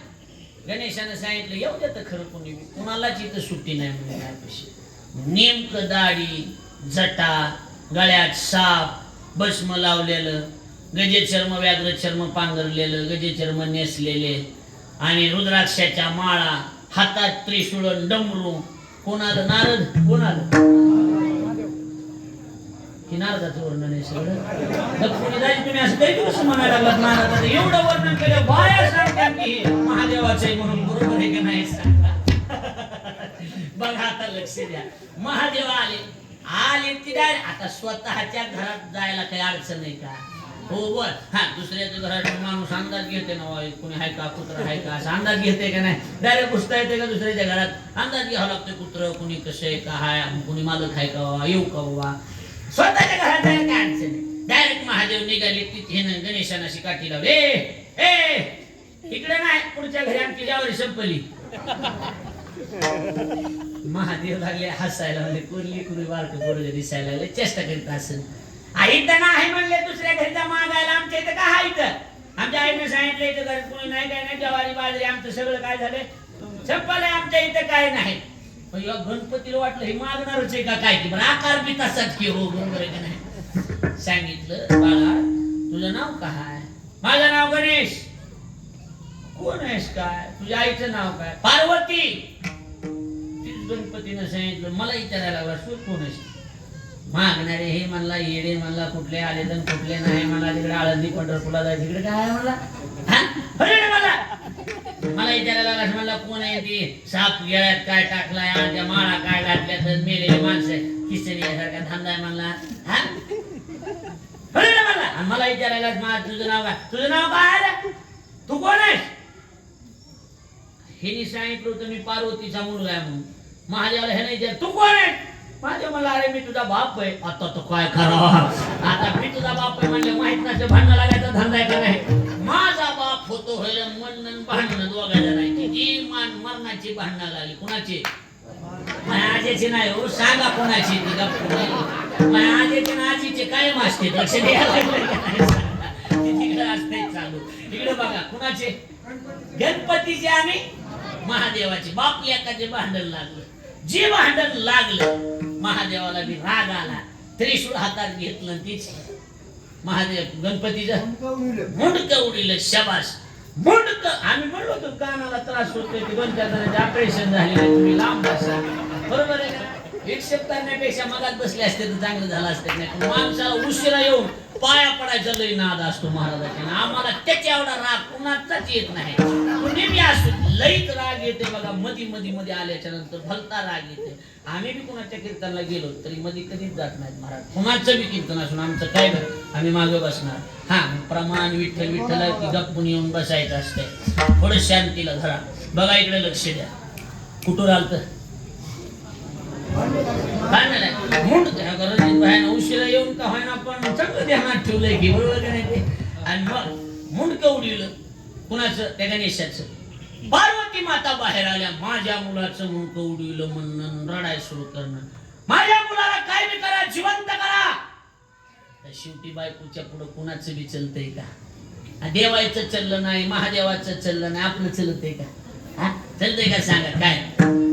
गणेशानं सांगितलं येऊ देत खरं कोणी बी, कुणालाच इथं सुट्टी नाही म्हणजे. नेमकं दाढी, जटा, गळ्यात साप, भस्म लावलेलं, गजेचर्म व्याघ्रचर्म पांघरलेलं, गजेचर्म नेसलेले, आणि रुद्राक्षाच्या माळा, हातात त्रिशूळ, डमरू. कोणाला नारद, कोणाला की नारदाचं वर्णन आहे सगळं. कोणी जायचं तुम्ही असं काही दिवस म्हणायला लागलात नारदाचं. एवढं वर्णन केलं बाया सांगतात की महादेवाचं आहे म्हणून, बरोबर आहे की नाही सांगा. बघा आता लक्ष द्या. महादेव आले ती आता स्वतःच्या घरात जायला काही अडचण नाही का? हो बर. दुसऱ्याच्या घरात माणूस अंदाज घेते ना, कोणी आहे का, कुत्र आहे का, असा अंदाज घेते का नाही? डायरेक्ट घुसता येते का दुसऱ्याच्या घरात? अंदाज घ्यावा लागतो, कुत्र कुणी कसं आहे का, हाय कुणी मालक आहे का बाबा, येऊ का बाबा. स्वतःच्या घरात जायला काय अडचण नाही. डायरेक्ट महादेव निघाले तिथे गणेशानं अशी काठी लावली, ए इकडे नाही, पुढच्या घरी आमची ज्यावरी संपली. महादेव लागले हसायला, म्हणजे कुरली कुरी बारक पोरग दिसायला लागले, चेष्टा करीत असेल. आई तर नाही म्हणले दुसऱ्या घरचा मागायला, आमच्या इथं काय आहे इथं? आमच्या आईने सांगितलं इथं घर कोणी नाही, काय नाही, ज्वारी बाजरी आमचं सगळं काय झालंय संपलंय, आमच्या इथं काय नाही. गणपतीला वाटलं हे मागणारच आहे का काय, की बरं आकार बी तसाच की हो, बरोबर आहे का नाही. सांगितलं बाळा तुझं नाव काय? माझं नाव गणेश. कोण आहेस काय? तुझ्या आईचं नाव काय? पार्वती. गणपतीनं सांगितलं मला विचारायला लागला तू कोण आहेस? मागणारे हे म्हणला येडे म्हणला, कुठले आले तर कुठले नाही म्हणला, तिकडे आळंदी पंढरपूरला जायचं तिकडे काय म्हणला, मला विचारायला लागला म्हणला कोण आहे ती, साप गेळ्यात काय टाकलाय, त्या माळा काय घातल्या तर मेलेले माणसं किचन यासारखा धंदा आहे म्हणला. म्हणला मला विचारायला तुझं नाव काय? तुझं नाव काय? तू कोण आहेस? हे सांगितलं होतं मी पार्वतीचा मुलगा आहे म्हणून. महादेवाला हे नाही विचार तू कोण आहे? माझ्या मला अरे मी तुझा बाप आहे. आता तो काय करावा, आता मी तुझा बाप आहे म्हणले माहित नाही भांडण लागायचा धंदा आहे का नाही. माझा बाप होतो होय म्हणून भांडण दोघायला नाही. जी मरणाची भांडणं लागली कुणाची, माझ्या आजीची नाही हो, सांगा कोणाची ती गप्प. माझ्या आजीचे ना आजीचे काय मासते लक्ष द्यायला लागलं का नाही सांगा. ती तिकडे असते चालू. इकडे बघा कुणाचे, गणपतीचे आणि महादेवाचे. बाप एकाचे भांडण लागलं. जे भांडण लागलं महादेवाला बी राग आला. त्रिशूळ हातात घेतलं तीच महादेव गणपतीचं मुंडक उडीलं. शबास मुंडक. आम्ही म्हणलो होतो कानाला त्रास होतोय, ते 2-4 जणांचे ऑपरेशन झाले, तुम्ही लांब बसा. बरोबर आहे का. विक्षेप करण्यापेक्षा मगात बसले असते तर चांगलं झालं असतं. नाही माणसाला उशिरा येऊन पाया पडायचा लई नाद असतो महाराजांचा. आम्हाला त्याच्या एवढा राग कुणाचाच येत नाही. कुणी असू लईच राग येते बघा. मध्ये आल्याच्या नंतर भलता राग येते. आम्ही बी कुणाच्या कीर्तनाला गेलो तरी मध्ये कधीच जात नाहीत महाराज. कुणाचं बी कीर्तन असून आमचं काय बरं, आम्ही मागे बसणार. हा प्रमाण विठ्ठल विठ्ठल की गप्पून येऊन बसायचं असतंय. थोडं शांतीला धरा. बघा इकडे लक्ष द्या. कुठून आलत काय नाही मुंड बाहेर उशिरा येऊन का व्हायना पण चांगलं ध्यानात ठेवलंय की बरोबर का नाही ते. आणि मग मुंडक उडीलं कुणाचं, त्या गणेशाचं. पार्वती माता बाहेर आल्या. माझ्या मुलाचं मुंडक उडविलं म्हणून रडाय सुरू करणं. माझ्या मुलाला काय बी करा, जिवंत करा. तर शेवटी बायकोच्या पुढं कुणाचं बी चलतंय का. देवायचं चललं नाही, महादेवाचं चललं नाही, आपलं चलतंय का. हा चलतंय का सांगा. काय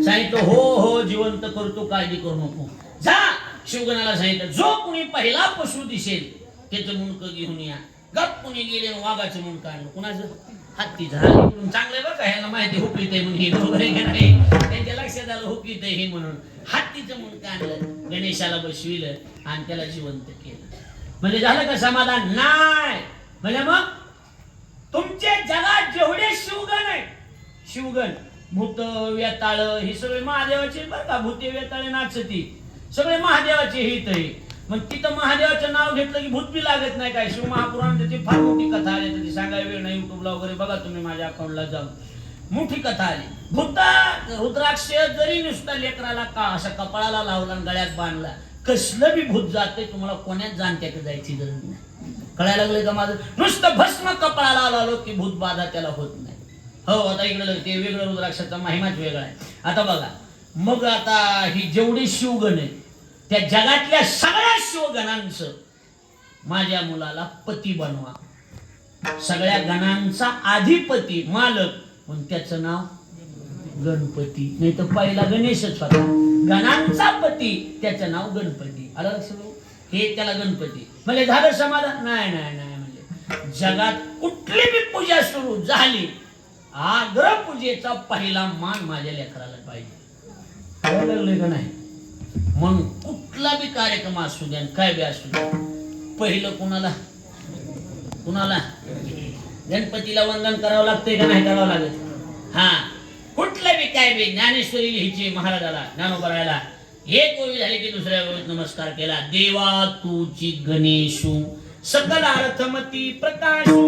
सांगितलं, हो हो जिवंत करतो, काळजी करू नको. जा शिवगणाला सांगितलं, जो कुणी पहिला पशु दिसेल त्याचं मुंडकं घेऊन या. गप कुणी गेले वाघाचं मुंडकं आणलं. कुणाचं, हत्तीचं. इकडून चांगलं बरं का, ह्याला माहिती हुकलीत आहे म्हणून. हे बरोबर आहे का नाही, त्यांच्या लक्षात आलं हुकलीत आहे हे म्हणून. हत्तीचं मुंडकं आणलं, गणेशाला बसविलं आणि त्याला जिवंत केलं. म्हणजे झालं का समाधान नाही. म्हणजे मग तुमच्या जगात जेवढे शिवगण आहे, शिवगण भूत वेताळ ही सगळे महादेवाचे बरं का. भूते वेताळे नाचती सगळे महादेवाचे हित आहे. मग तिथं महादेवाचं नाव घेतलं की भूत बी लागत नाही. काय शिव महापुराण त्याची फार मोठी कथा आली, त्याची सांगायला वेळ नाही. युट्यूबला वगैरे बघा तुम्ही, माझ्या अकाउंटला जाऊन मोठी कथा आली. भूता रुद्राक्ष जरी नुसता लेकराला का असा कपाळाला लावला आणि गळ्यात बांधला, कसलं बी भूत जाते तुम्हाला कोण्याच जाणत्याकडे जायची गरज नाही. कळायला लागले का माझं. नुसतं भस्म कपाळाला लावलो की भूत बाधा त्याला होत नाही. हो आता इकडे ते वेगळं रुद्राक्षाचा महिमाच वेगळा आहे. आता बघा मग आता ही जेवढी शिवगण आहे त्या जगातल्या सगळ्या शिवगणांचं माझ्या मुलाला पती बनवा. सगळ्या गणांचा अधिपती मालक पण त्याचं नाव गणपती. नाही तर पहिला गणेशच होता. गणांचा पती त्याचं नाव गणपती. आलं लक्षात. हे त्याला गणपती म्हणजे झालं समाधान नाही. नाही नाही म्हणजे जगात कुठली बी पूजा सुरू झाली, आग्रह पूजेचा पहिला मान माझ्या लेकराला पाहिजे. लागले का नाही. मग कुठला बी कार्यक्रम असू द्या काय बी असू द्या, पहिलं कुणाला कुणाला गणपतीला वंदन करावं लागतंय का नाही करावं लागत. हा कुठलं बी काय बी. ज्ञानेश्वरी लिहायची महाराजाला ज्ञानोबरायला, एक ओळी झाली की दुसऱ्या ओळीत नमस्कार केला. देवा तुची गणेशू सकल अर्थमती प्रकाशू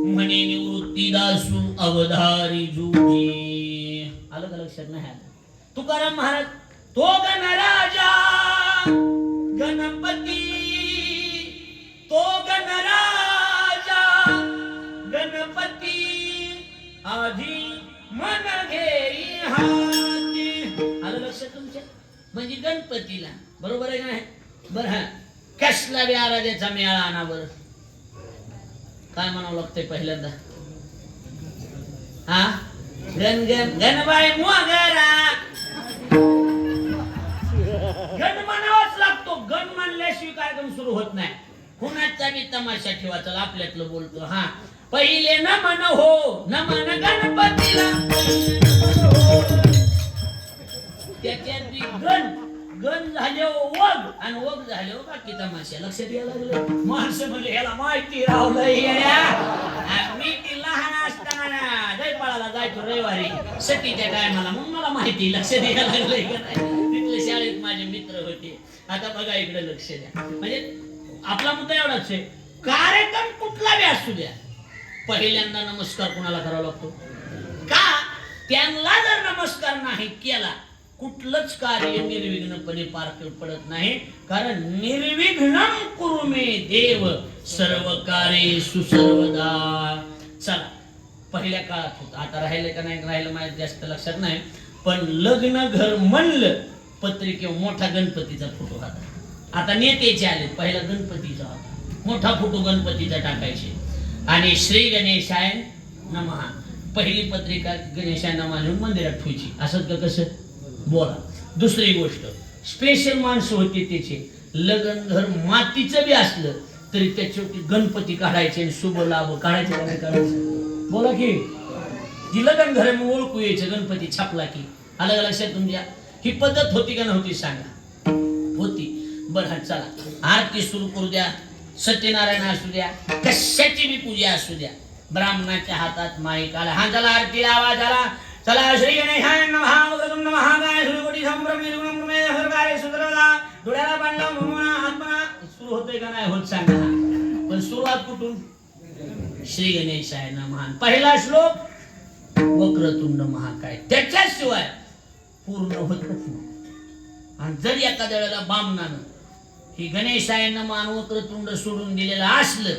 म्हणे निवृत्ती दासू अवधारी जुजी. आलं का लक्षात नाही आलं. तुकाराम महाराज तो गणराजा गणपती, तो गणराजा गणपती आधी मन घेई हाती. आलं लक्षात तुमच्या. म्हणजे गणपतीला बरोबर आहे का नाही. बरं हा कसला बी आराध्याचा मेळा आणा बरं, काय म्हणावं लागतंय पहिल्यांदा. हा गण गण गणबाई मोगरा गण म्हणावाच लागतो. गण म्हणल्याशिवाय कार्यक्रम सुरू होत नाही. कुणाचा बी तमाशा ठेवायचा आपल्यातलं बोलतो. हा पहिले न म्हण हो न म्हण गणपतीला, त्याच्यात बी गण गण झाले वग आणि वग झाले बाकी तमाशा. लक्षात यायला लागलं. माणसं म्हणजे याला माहिती राहलं. मी ती लहान असताना जयपाळाला जायचो रविवारी सटीच्या टायमाला, मग मला माहिती लक्षात यायला लागलंय का नाही. तिथले शाळेत माझे मित्र होते. आता बघा इकडे लक्ष द्या. म्हणजे आपला मुद्दा एवढाच आहे, कार्यक्रम कुठला बी असू द्या पहिल्यांदा नमस्कार कोणाला करावा लागतो का. त्यांना जर नमस्कार नाही केला कुठलंच कार्य निर्विघ्नपणे पार पडत नाही. कारण निर्विघ्नं कुरु मे देव सर्व कार्ये सर्वदा. चला, पहिल्या काळात होतं, आता राहिलं का नाही राहिलं माहिती जास्त लक्षात नाही, पण लग्न घर म्हणलं पत्रिकेवर मोठा गणपतीचा फोटो होता. आता नेत्याचे आले, पहिला गणपतीचा होता, मोठा फोटो गणपतीचा टाकायचे आणि श्री गणेशाय नमः पहिली पत्रिका गणेशाय नमः लिहून मंदिरात ठेवायची. असं का कसं बोला. दुसरी गोष्ट, स्पेशल माणसं होती त्याचे, लग्न घर मातीचं बी असलं तरी त्याच्यावरती गणपती काढायचे आणि शुभ लाभ काढायचे का नाही काढायचं बोला की. जी लग्न घर मग ओळखू यायचं गणपती छापला की. अलग लक्षात तुमच्या ही पद्धत होती का नव्हती सांगा. होती. बरं चला, आरती सुरू करू द्या, सत्यनारायण असू द्या, कशाची बी पूजा असू द्या, ब्राह्मणाच्या हातात माईक आला. हा चला आरती लावा, चला चला श्री गणेशाय नमः वक्रतुंड महाकाय सूर्यकोटी समप्रभ निर्गुणमय सर्वकार्ये सर्वदा डोळ्याला बांधला म्हणून आत्मा सुरू होतंय का नाही होत सांगा. पण सुरुवात कुठून? श्री गणेशाय नमः पहिला श्लोक वक्रतुंड महाकाय, त्याच्याशिवाय पूर्ण होतच नाही. आणि जर एखाद्या वेळेला बामणानं ही गणेशाय नमः वक्रतुंड सोडून दिलेलं असलं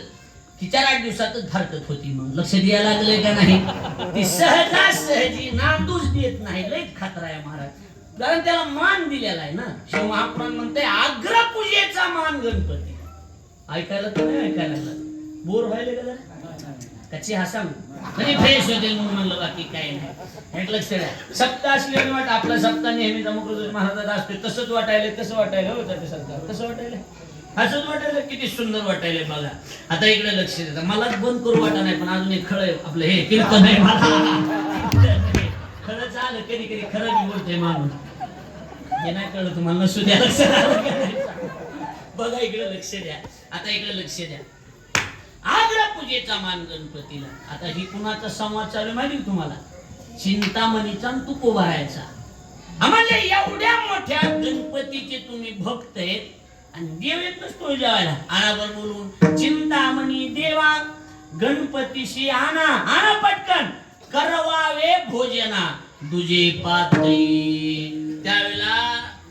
की 4-8 दिवसातच हरकत होती. मग लक्ष द्यायला लागलंय का नाही? ती सहजासहजी नादूच देत नाही. लय खतरा आहे महाराज, कारण त्याला मान दिलेला आहे ना. शिव महापुराण म्हणते अग्र पूजेचा मान गणपती. ऐकायला तर नाही ऐकायला लागला, बोर व्हायला का जरा त्याची हसा म्हणजे फ्रेश होते म्हणून म्हणलं, बाकी काही नाही. एक लक्ष द्या, सप्ताह असले वाट आपला सप्ताह नेहमीचा मुख्य महाराजाचा असतो तसंच वाटायला. कसं वाटायला होतं ते सरकार, कसं वाटायला असंच वाटायला, किती सुंदर वाटायला बघा. आता इकडे लक्ष द्या, मलाच बंद करू वाटा नाही, पण अजून एक खळं आपलं हे कीर्तन आहे मला खरं झालं. कधी कधी खरं बी बोलतोय माणूस, हे नाही कळलं तुम्हाला, नसू द्या. लक्ष बघा इकडे लक्ष द्या. आता इकडे लक्ष द्या, आग्रा पूजेचा मान गणपतीला. आता ही कुणाचा संवाद चालू माहिती तुम्हाला? चिंतामणीचा तुप उभारायचा. म्हणजे एवढ्या मोठ्या गणपतीचे तुम्ही भक्त आहेत आणि देव येत नसतो जेवायला. आणावर बोलून चिंतामणी देवा गणपतीशी आणा, आणा पटकन करवावे भोजना दुजे पातळी. त्यावेळेला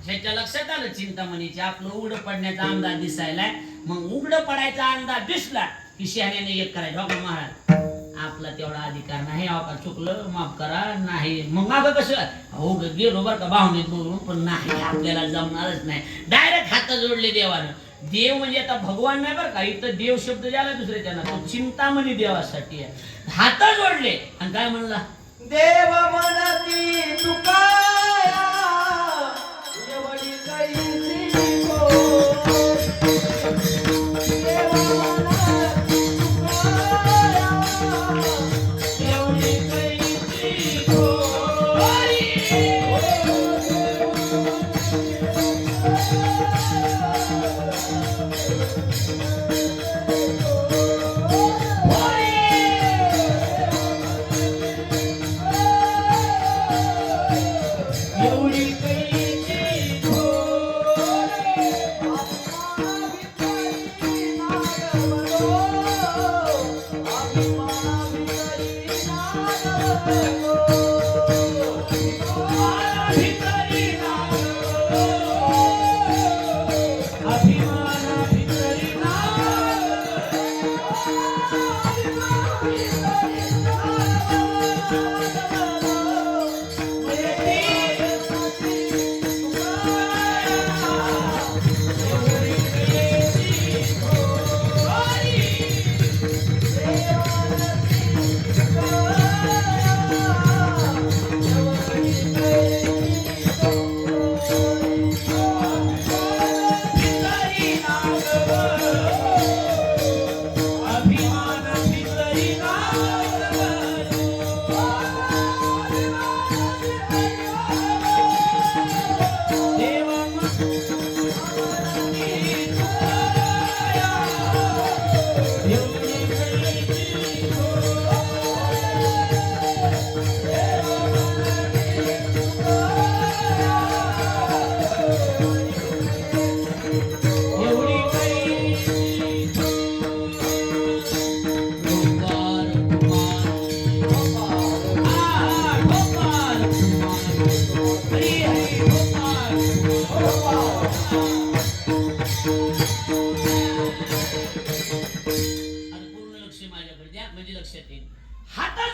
ह्याच्या लक्षात आलं चिंतामणीचे आपलं उघड पडण्याचा अंदाज दिसायलाय. मग उघड पडायचा अंदाज दिसला की शहाण्याने एक करायचं, हो का महाराज आपला तेवढा अधिकार नाही, हो का चुकलं माफ करा नाही. मग मागं कसं हो गेलो बरं का भावनेत बोलून, पण नाही आपल्याला जमणारच नाही. डायरेक्ट हात जोडले देवानं. देव म्हणजे आता भगवान नाही बरं का, इथं देव शब्द ज्याला दुसऱ्याच्या ना तो चिंतामणी देवासाठी आहे. हात जोडले आणि काय म्हणला? देव म्हणती तुकाया एवढी कैसी हो. देव म्हणती तुकाया एवढी कैसी हो.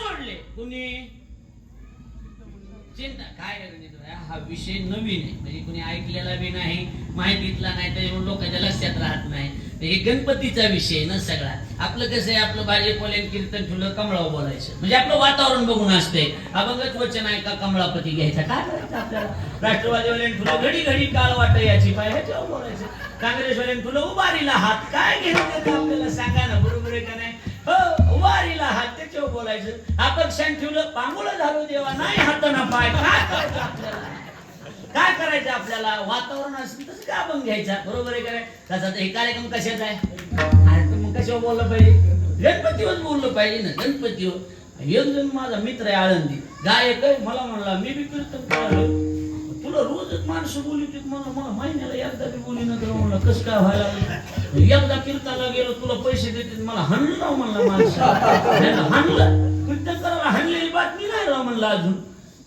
जोडले कुणी चिंता काय हा विषय नवीन आहे म्हणजे कुणी ऐकलेला बी नाही माहितीतला नाही त्याच्यामुळे लोकांच्या लक्षात राहत नाही हे गणपतीचा विषय ना सगळा आपलं कसं आहे आपलं भाजीपोल्यान कीर्तन ठुलं कमळावर बोलायचं म्हणजे आपलं वातावरण बघून असते अभंगच वचन आहे का कमळापती घ्यायचा काय करायचं आपल्याला राष्ट्रवादीवाल्यान ठुलं घडी घडी काळ वाट याची पाय ह्याच्यावर बोलायचं काँग्रेसवाल्यान ठुलं उभारीला हात काय घेतलं आपल्याला सांगा ना बरोबर आहे का नाही हो उभारीला हात त्याच्यावर बोलायचं अपक्षान ठेवलं पांगुळं झालो देवा नाही हाताना पाय काय करायचं आपल्याला काय करायचं आपल्याला वातावरण असेल तसं काय आपण घ्यायचा बरोबर आहे काय त्याचा हे कार्यक्रम कशाचा आहे मग कशावर बोललं पाहिजे गणपतीवर बोललं पाहिजे ना गणपतीवर एक जण माझा मित्र आहे आळंदी गायक आहे मला म्हणला मी बी कीर्तन करायला तुला रोजच माणसं बोलली मला महिन्याला एकदा बी बोली न तर म्हणलं कसं काय व्हायला लागलं एकदा कीर्तनाला गेलो तुला पैसे देते मला हाणलं राव म्हणला माणसं हाणलं कीर्तन करायला हाणलेली बातमी नाही राव म्हणलं अजून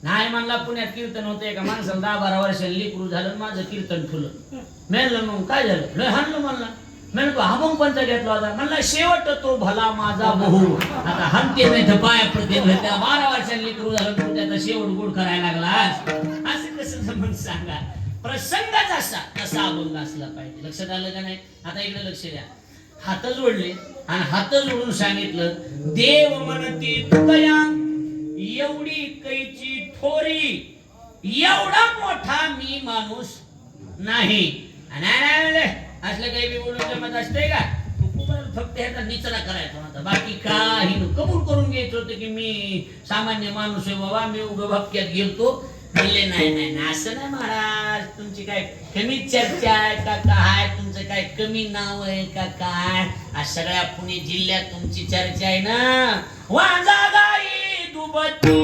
नाही म्हणला पुण्यात कीर्तन होतं एका माणसाला 10-12 वर्षांनी लेकरू झालं माझं कीर्तन फुलं म्हणलं मग काय झालं लय हाणलं म्हणला म्हणलं तो अभंग पंचा घेतला होता म्हणला शेवट तो भला माझा बहु आता हंते नाही तर पाया प्रति त्या 12 वर्षांनी लेकरू झालं तू त्याचा शेवट गोड करायला लागला असं कसं जमून सांगा प्रसंगाच असा तसा अभंग असला पाहिजे लक्षात आलं का नाही आता इकडे लक्ष द्या हात जोडले आणि हात जोडून सांगितलं देव म्हणती तुकया एवढी कैची थोरी एवढा मोठा मी माणूस नाही असलं काही बी बोलून जमत असते का फक्त ह्याचा निचरा करायचा होता बाकी काही कबूल करून घ्यायचं होतं की मी सामान्य माणूस आहे बाबा मी उग भक्त्यात गेलतो म्हणले नाही नाही असं नाही महाराज तुमची काय कमी चर्चा आहे का काय तुमचं काय कमी नाव आहे का काय आज सगळ्या पुणे जिल्ह्यात तुमची चर्चा आहे ना वांजा गाई दुबती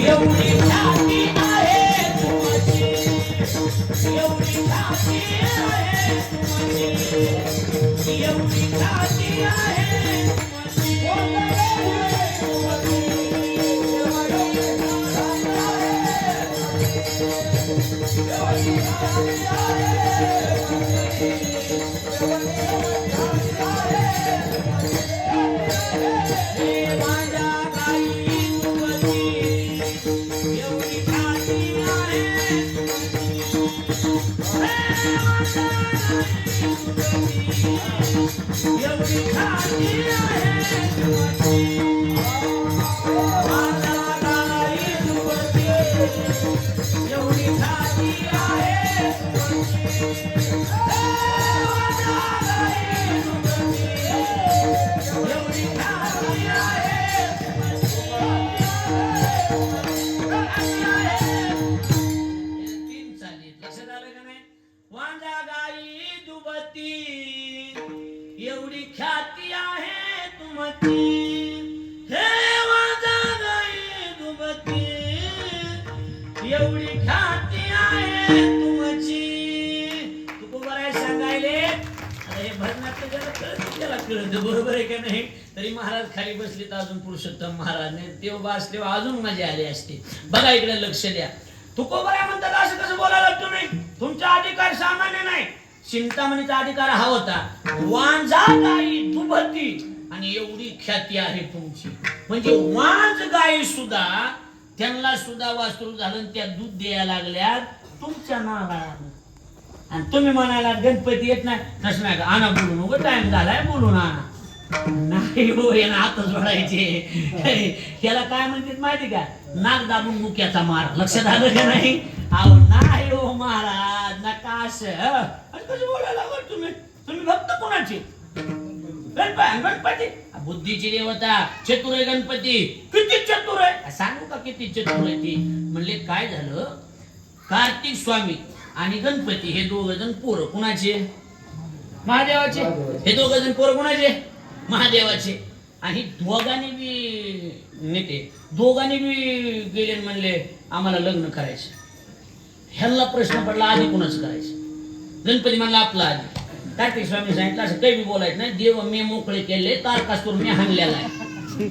एवढी छाती आहे तुमची एवढी छाती आहे तुमची एवढी छाती आहे एवढी ख्याती आहे तुमची हे वाजा गाई दुबती एवढी ख्याती आहे तुमची तू बरं सांगायले हे भजनात त्याला कळत बरोबर आहे का नाही तरी महाराज खाली बसले तर अजून पुरुषोत्तम महाराज तेव्हा बास तेव्हा अजून मजा आली असते बघा इकडे लक्ष द्या तुकोबऱ्या म्हणतात असं कसं बोलायला तुम्ही तुमचा अधिकार सामान्य नाही चिंतामणीचा अधिकार हा होता वांजा गाई दुभती आणि एवढी ख्याती आहे तुमची म्हणजे वांज गाई सुद्धा त्यांना सुद्धा वासरू झालं त्या दूध द्यायला लागल्या तुमच्या नावाला आणि तुम्ही म्हणाला गणपती येत नाही तसं नाही आणा बोलून उगा टाइम झालाय बोलून आणा नाही हो हे हात जोडायचे त्याला काय म्हणतात माहिती का नाक दाबून मुक्याचा मार लक्षात आलं का नाही अहो नाही हो महाराज नका असं कसं बोलायला लागल तुम्ही तुम्ही भक्त कोणाचे गणपती बुद्धीची देवता चतुर आहे गणपती किती चतुर आहे सांगू का किती चतुर आहे ती म्हणले काय झालं कार्तिक स्वामी आणि गणपती हे दोघ जण पोरं कुणाचे महादेवाचे हे दोघ जण पोरं कुणाचे महादेवाचे आणि दोघांनी बी नेते दोघांनी बी गेले म्हणले आम्हाला लग्न करायचं ह्याला प्रश्न पडला आधी कुणाचं करायचं गणपती म्हणला आपला आधी कार्तिक स्वामी सांगितलं असं काही बी बोलायचं नाही देव मी मोकळे केले तारकासूर मी हाणलेला आहे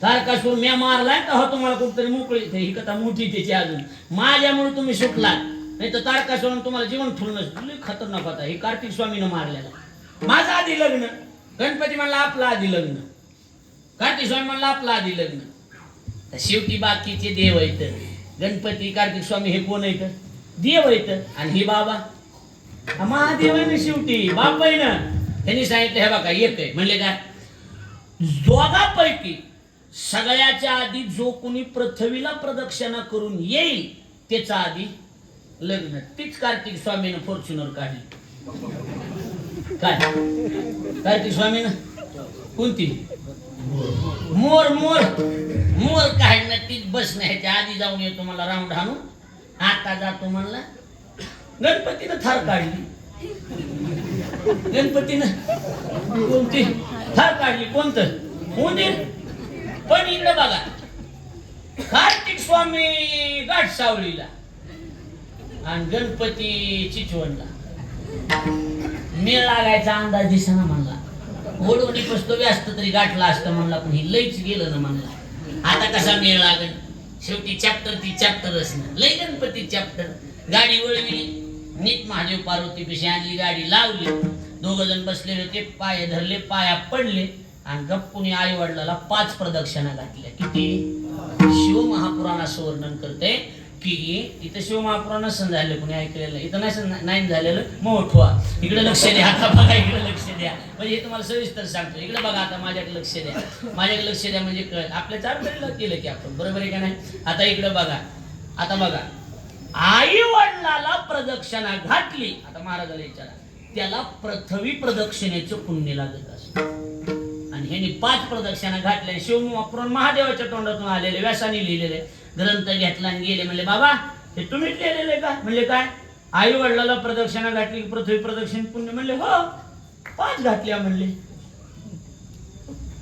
तारकासूर मी मारलाय तर तुम्हाला कुठतरी मोकळी ही कथा मोठी त्याची अजून माझ्यामुळे तुम्ही सुटला नाही तर तारकासूर तुम्हाला जीवन ठेवून खतरनाक होता हे कार्तिक स्वामीनं मारलेला माझं आधी लग्न गणपती म्हणला आपला आधी लग्न कार्तिक स्वामी म्हणला आपलं आधी लग्न. तर शेवटी बाकीचे देव आहेत. गणपती कार्तिक स्वामी हे कोण आहेत? देव आहेत. आणि ही बाबा हा महादेव आहे ना, शेवटी बाप आहे ना. त्यांनी सांगितलं हे बघा एक आहे. म्हणले काय? दोघांपैकी सगळ्याच्या आधी जो कोणी पृथ्वीला प्रदक्षिणा करून येईल त्याचा आधी लग्न. तीच कार्तिक स्वामीनं फॉर्च्युनर काढली. काय कार्तिक स्वामीनं? कोणती? मोर. मोर मोर काढणं तीच बसणं. ह्याच्या आधी जाऊन येतो मला राऊंड हाणून, आता जातो म्हणला. गणपतीनं थार काढली. गणपतीनं कोणती थार काढली? कोणतं? उंदीर. पण इकडे बघा, कार्तिक स्वामी गाठ सावळीला आणि गणपती चिचवणला. मेळ लागायचा अंदाज दिसेना म्हणला. ओढवणी पसतो व्यस्त तरी गाठला असतं म्हणला, पण ही लईच गेलं ना म्हणला. आता कसा मेळ लागेल? शेवटी चॅप्टर ती चॅप्टरच ना. लई गणपती चॅप्टर. गाडी वळविली, नीट महादेव पार्वती पिशी आणली, गाडी लावली. दोघ जण बसलेले होते, पाय धरले, पाया पडले आणि गप्पुनी आई वडिलाला 5 प्रदक्षिणा घातल्या. किती? शिव महापुराण असं वर्णन करते की इथं शिव महापुराण असं झालं, कोणी ऐकलेलं इथं नाही झालेलं. मोठवा इकडे लक्ष द्या. आता बघा इकडे लक्ष द्या, म्हणजे हे तुम्हाला सविस्तर सांगतो. इकडे बघा, आता माझ्याकडे लक्ष द्या. माझ्याकडे लक्ष द्या म्हणजे कळ. आपल्या 4 वेळेला केलं की आपण, बरोबर आहे का नाही? आता इकडे बघा. आता बघा, आई वडिलाला प्रदक्षिणा घातली. आता महाराजाला विचारा, त्याला पृथ्वी प्रदक्षिणेचं पुण्य लागत असतं. आणि ह्यांनी 5 प्रदक्षिणा घातल्या. शिवपुराण महादेवाच्या तोंडातून आलेले, व्यासाने लिहिलेले ग्रंथ घेतला आणि गेले. म्हणले बाबा हे तुम्हीच लिहिलेले का? म्हणले काय? आई वडिलाला प्रदक्षिणा घातली पृथ्वी प्रदक्षिण पुण्य. म्हणले हो 5 घातल्या. म्हणले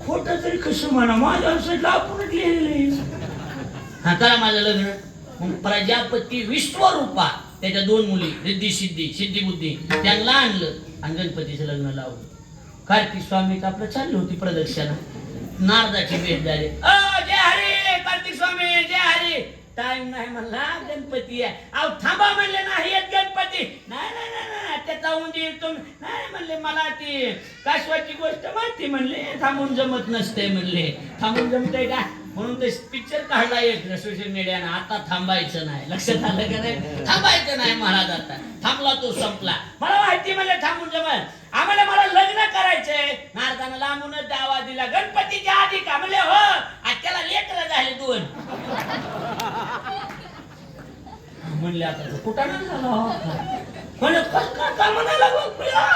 खोट तरी कसं म्हणा, माझ्या साईडला आपणच लिहिलेले. हा करा माझं लग्न. मग प्रजापती विश्वरूपा त्याच्या 2 मुली रिद्धी सिद्धी, सिद्धी बुद्धी, त्यांना आणलं आणि गणपतीचं लग्न लावलं. कार्तिक स्वामी आपलं चालली होती प्रदक्षिणा. नारदाची भेट झाली. जय हरी कार्तिक स्वामी, जय हरी. टाइम नाही म्हणला, गणपती आहे. अहो थांबा म्हणले, नाही येत गणपती. नाही नाही नाही त्याचा उंदीर नाही म्हणले, मला ती कासवाची गोष्ट माहिती म्हणले, थांबून जमत नसते म्हणले. थांबून जमतंय का? म्हणून ते पिक्चर काढला एक सोशल मीडियानं. आता थांबायचं नाही. लक्षात आलं का नाही? थांबायचं नाही महाराज. आता थांबला तो संपला. मला माहिती म्हणले थांबून जमल. आम्हाला मला लग्न करायचंय. नारदानं लांबूनच दावा दिला, गणपतीच्या आधी का? म्हणले हो. आज त्याला लेकरं झाले 2. म्हणले आता कुठं नाही झाला. म्हणले काय म्हणायला लागला?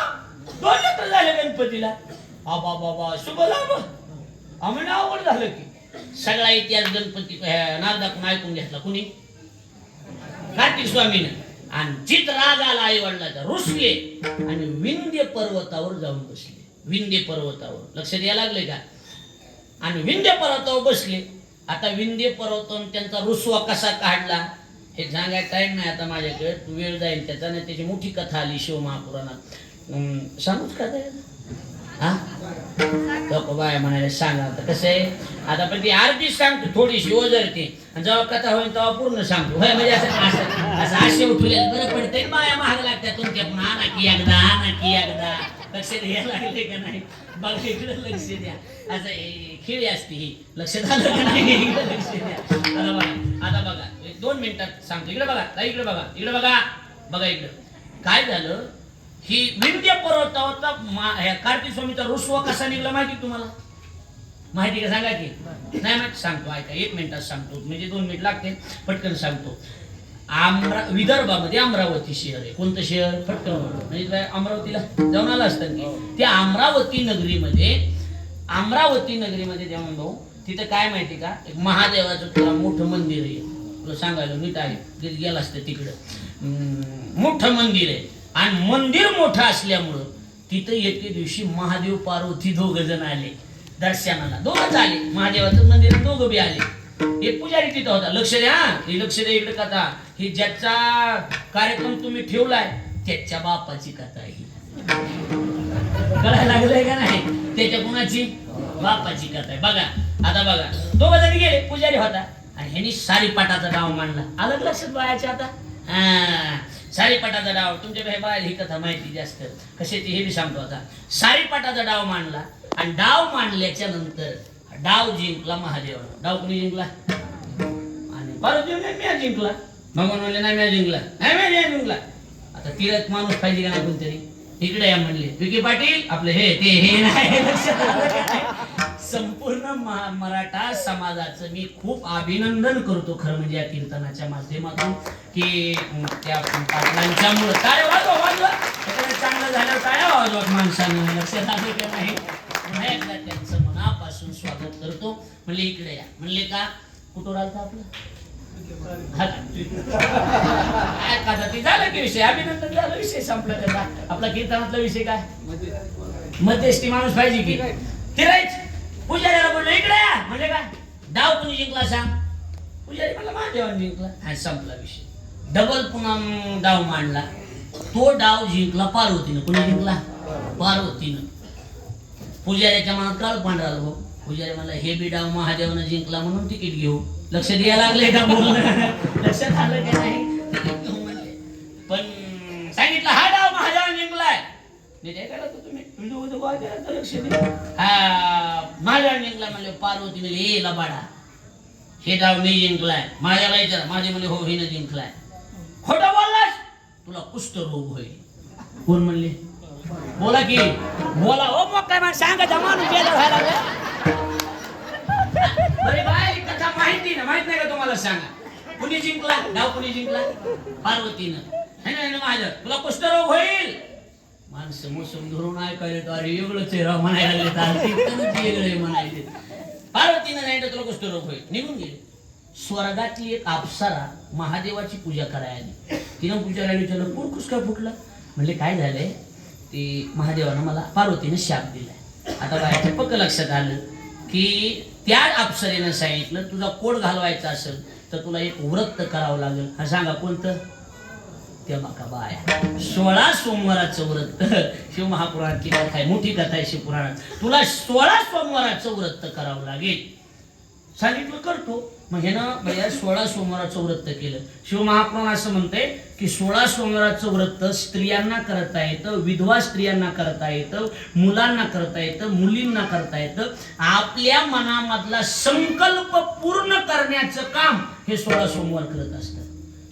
2 लेकरं झाले गणपतीला. बाबा बाबा शुभ लाभ. आम्ही अवघड झालं की. सगळा इतिहास गणपती नारदाकडून ऐकून घेतला. कुणी? कार्तिक स्वामीनं. आणि चित राग आला आई वडिलाचा, रुसले आणि विंध्य पर्वतावर जाऊन बसले. विंध्य पर्वतावर लक्ष द्यायला लागले का? आणि विंध्य पर्वतावर बसले. आता विंध्य पर्वतावरून त्यांचा रुसवा कसा काढला हे सांगायला टाइम नाही आता माझ्याकडे. वेळ जाईल त्याचा. नाही त्याची मोठी कथा आली शिव महापुराणात. सांगूच का ते? हा बाय म्हणाले सांगा. आता कसं आहे, आता पण ती अर्धी सांगतो, थोडीशी ओझरते. आणि जेव्हा कथा होईल तेव्हा पूर्ण सांगतो. होय म्हणजे असं असे उठले बरं पडतंय. बाया महाग लागतात तुमच्या. पुन्हा आणा की एकदा, आणा की एकदा. लक्ष द्यायला लागले का नाही? बघा इकडे लक्ष द्या. असं खेळी असते ही. लक्षात आलं का नाही? इकडे लक्ष द्या. आता बघा, आता बघा 2 मिनिटात सांगतो. इकडे बघा, इकडे बघा, इकडे बघा. बघा इकडे काय झालं. ही विंध्य पर्वतावरचा कार्तिक स्वामीचा रुसवा कसा निघला माहिती तुम्हाला? माहिती का? सांगा की. नाही माहिती? सांगतो ऐका. 1 मिनिटात सांगतो, म्हणजे 2 मिनिट लागते. पटकन सांगतो. विदर्भामध्ये अमरावती शहर आहे. कोणतं शहर? पटकन म्हणजे अमरावतीला जाऊन आला असतं की. त्या अमरावती नगरीमध्ये जाऊन भाऊ तिथं काय माहिती का? एक महादेवाचं तुला मोठं मंदिर आहे. तुला सांगायला नीट आहे, गेला असतं तिकडं. मोठं मंदिर आहे. आणि मंदिर मोठं असल्यामुळं तिथं एके दिवशी महादेव पार्वती 2 जण आले दर्शनाला. 2च आले. महादेवाचं मंदिर 2 बी आले. एक पुजारी तिथं होता. लक्ष द्या, ही लक्ष द्या इकडे कथा. ही ज्याचा कार्यक्रम तुम्ही ठेवलाय त्याच्या बापाची कथा आहे. कळायला लागलंय का नाही? त्याच्या कुणाची? बापाची कथा आहे. बघा आता बघा, 2 जण गेले. पुजारी होता आणि ह्यांनी सारीपाटाचा डाव मांडला. अलग लक्षात बायाच्या आता. सारीपाटाचा डाव. तुमच्या बाहेर ही कथा माहिती जास्त कशाची हे बी सांगतो. आता सारीपाटाचा डाव मांडला आणि डाव मांडल्याच्या नंतर डाव जिंकला महादेवानं. डाव कोणी जिंकला? आणि पार्वती म्हणले मी जिंकला. भगवान म्हणले नाही मी जिंकला. नाही मी जिंकला. आता तीरथ माणूस पाहिजे का नाही कोणतरी? इकडे या म्हणले विखे पाटील आपले हे ते हे नाही लक्षात आलं का नाही? संपूर्ण मराठा समाजाचं मी खूप अभिनंदन करतो खरं म्हणजे या कीर्तनाच्या माध्यमातून की त्या पाटलांच्यामुळे टाळ्या वाजवा चांगलं झालं टाळ्या वाजवत माणसांना लक्षात आलं का नाही? पुन्हा एकदा त्यांचं मनापासून स्वागत करतो. म्हणले इकडे या. म्हणले का कुठं राहतं आपलं झालं की विषय अभिनंदन झालं विषय संपला त्याचा. आपला कीर्तनातला विषय काय? मध्यस्थी माणूस पाहिजे की फिरायच. पुजाऱ्याला बोललो इकडे या. म्हणजे काय डाव कुणी जिंकला सांग? पुजारी म्हणला महादेवाने जिंकला. हा संपला विषय. डबल पुन्हा डाव मांडला. तो डाव जिंकला पार्वतीनं. कुणी जिंकला? पार्वतीनं. पुजाऱ्याच्या मनात काळ पांढरा आला. पुजारी म्हणला हे बी डाव महादेवानं जिंकला म्हणून तिकीट घेऊ. लक्ष द्यायला लागले का बोलणं? लक्षात आलं का नाही? तिकीट घेऊ म्हणले. पण सांगितलं हा डाव महादेवानं जिंकलाय. नाही काय करा तुम्ही लक्ष दे. हा महादेवानं जिंकला म्हणले. पार्वती म्हणले हे लबाडा हे डाव मी जिंकलाय. माझ्याला विचार. माझे म्हणले हो हिनं जिंकलाय. खोटं बोललास तुला कुष्ठरोग होईल. कोण म्हणले? बोला की बोला. ओ मग काय म्हण सांगा जमानून गेलं व्हायला लागलं. अरे बाय कथा माहिती ना माहित नाही का तुम्हाला? सांगा कुणी जिंकला डाव? कुणी जिंकला? पार्वतीनं. है ना माझं तुला कुष्ठरोग होईल. माणसं मोसम धरून ऐकायला अरे वेगळंच आहे राव म्हणायला वेगळे म्हणायचे. पार्वतीनं नाही तर तुला कुष्ठरोग होईल. निघून गेले. स्वर्गातली एक अप्सरा महादेवाची पूजा करायला आली. तिनं पूजाला विचारलं पोट कुस काय फुटलं? म्हणले काय झालंय ते महादेवानं मला पार्वतीनं शाप दिलाय. आता बायाच्या पक्क लक्षात आलं की त्या अप्सरेनं सांगितलं तुझा कोड घालवायचा असेल तर तुला एक व्रत करावं लागेल. हा सांगा कोणतं? त्या बाका बाया 16 सोमवाराचं व्रत. शिवमहापुराणातली कथा आहे, मोठी कथा आहे शिवपुराणात. तुला 16 सोमवाराचं व्रत करावं लागेल. सांगितलं करतो. मग ह्यानं भैया 16 सोमवाराचं व्रत केलं. शिवमहापुराण असं म्हणते की 16 सोमवाराचं व्रत स्त्रियांना करता येतं, विधवा स्त्रियांना करता येतं, मुलांना करता येतं, मुलींना करता येतं. आपल्या मनामधला संकल्प पूर्ण करण्याचं काम हे 16 सोमवार करत असतात.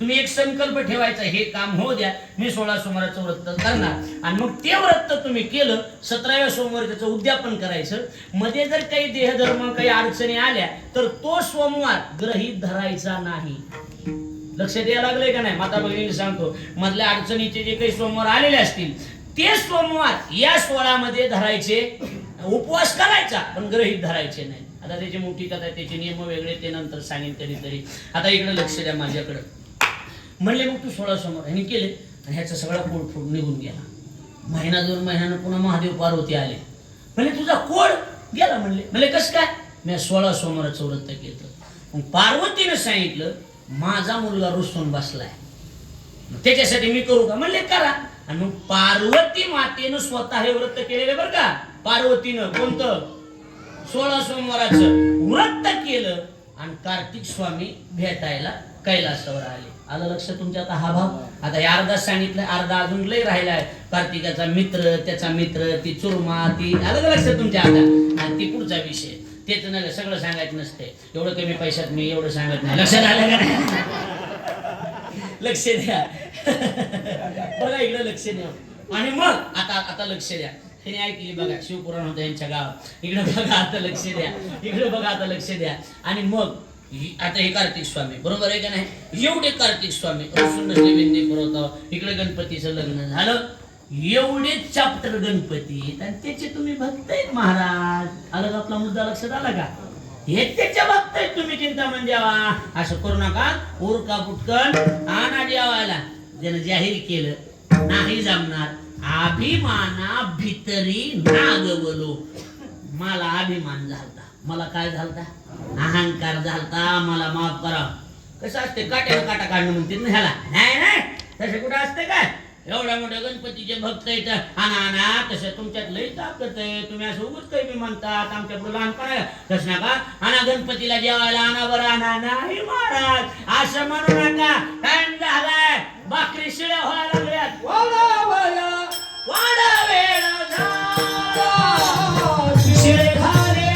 तुम्ही एक संकल्प ठेवायचा हे काम हो द्या मी 16 सोमवाराचं व्रत करणार. आणि मग ते व्रत तुम्ही केलं 17व्या सोमवारी त्याचं उद्यापन करायचं. मध्ये जर काही देहधर्म काही अडचणी आल्या तर तो सोमवार ग्रहीत धरायचा नाही. लक्ष द्यायला लागलंय का नाही? माता भगिनीला सांगतो मधल्या अडचणीचे जे काही सोमवार आलेले असतील ते सोमवार या 16 मध्ये धरायचे. उपवास करायचा पण ग्रहीत धरायचे नाही. आता त्याची मोठी कथा आहे, त्याचे नियम वेगळे, ते नंतर सांगेन कधीतरी. आता इकडे लक्ष द्या माझ्याकडे. म्हणले मग तू 16 सोमवार ह्याने केले आणि ह्याचा सगळा कोड फोड निघून गेला. महिना 2 महिन्यानं पुन्हा महादेव पार्वती आले. म्हणजे तुझा कोड गेला. म्हणले कसं काय? मी 16 सोमवाराचं व्रत केलं. मग पार्वतीनं सांगितलं माझा मुलगा रुसून बसलाय त्याच्यासाठी मी करू का? म्हणले करा. आणि मग पार्वती मातेनं स्वतः हे व्रत केलेलं बरं का. पार्वतीनं कोणतं? 16 सोमवाराचं व्रत केलं आणि कार्तिक स्वामी भेटायला कैलासावर आले. आलं लक्ष तुमच्या? आता हा भाव आता हे अर्धा सांगितलं, अर्धा अजून लय राहिलाय. कार्तिकाचा मित्र, त्याचा मित्र, ती चुरमा, ती आलं लक्ष तुमच्या आता. आणि ती पुढचा विषय तेच नाही सगळं सांगायचं नसते. एवढं कमी पैशात मी एवढं सांगत नाही. लक्षात आलं का नाही? लक्ष द्या. बघा इकडे लक्ष द्या. आणि मग आता लक्ष द्या. त्यांनी ऐकली बघा शिवपुराण होतं यांच्या गावात. इकडे बघा आता लक्ष द्या. इकडे बघा आता लक्ष द्या. आणि मग आता हे कार्तिक स्वामी बरोबर आहे का नाही? एवढे कार्तिक स्वामी नैवेद्य पुरवता. इकडे गणपतीचं लग्न झालं. एवढे चाप्टर गणपती आणि त्याचे तुम्ही भक्त आहेत महाराज. आलं आपला मुद्दा लक्षात आला का? हे त्याच्या भक्त आहेत तुम्ही. चिंता म्हणजे द्यावा असं करू नका. उरका पुटकन आणा जेवायला. ज्यानं जाहीर केलं नाही जमणार. अभिमाना भितरी नागवलो. मला अभिमान झालता. मला काय झालता? अहंकार झालता. मला माफ करा. कसं असते काट्याला काटा काढणं म्हणते ना ह्याला. नाही तसं कुठं असते काय? एवढ्या मोठ्या गणपतीचे भक्त आहेत. आणा तसं तुमच्यात लई ताकद आहे. तुम्ही असं उगच काही म्हणतात आमच्याकडे लहानपणा तसं नका. आणा गणपतीला जेवायला आणा बरं. आणा नाही महाराज असं म्हणू नका. टाइम झालाय. भाकरी शिळ्या व्हायला लागल्यात. वाडा वेळ झाला. शिळे झाले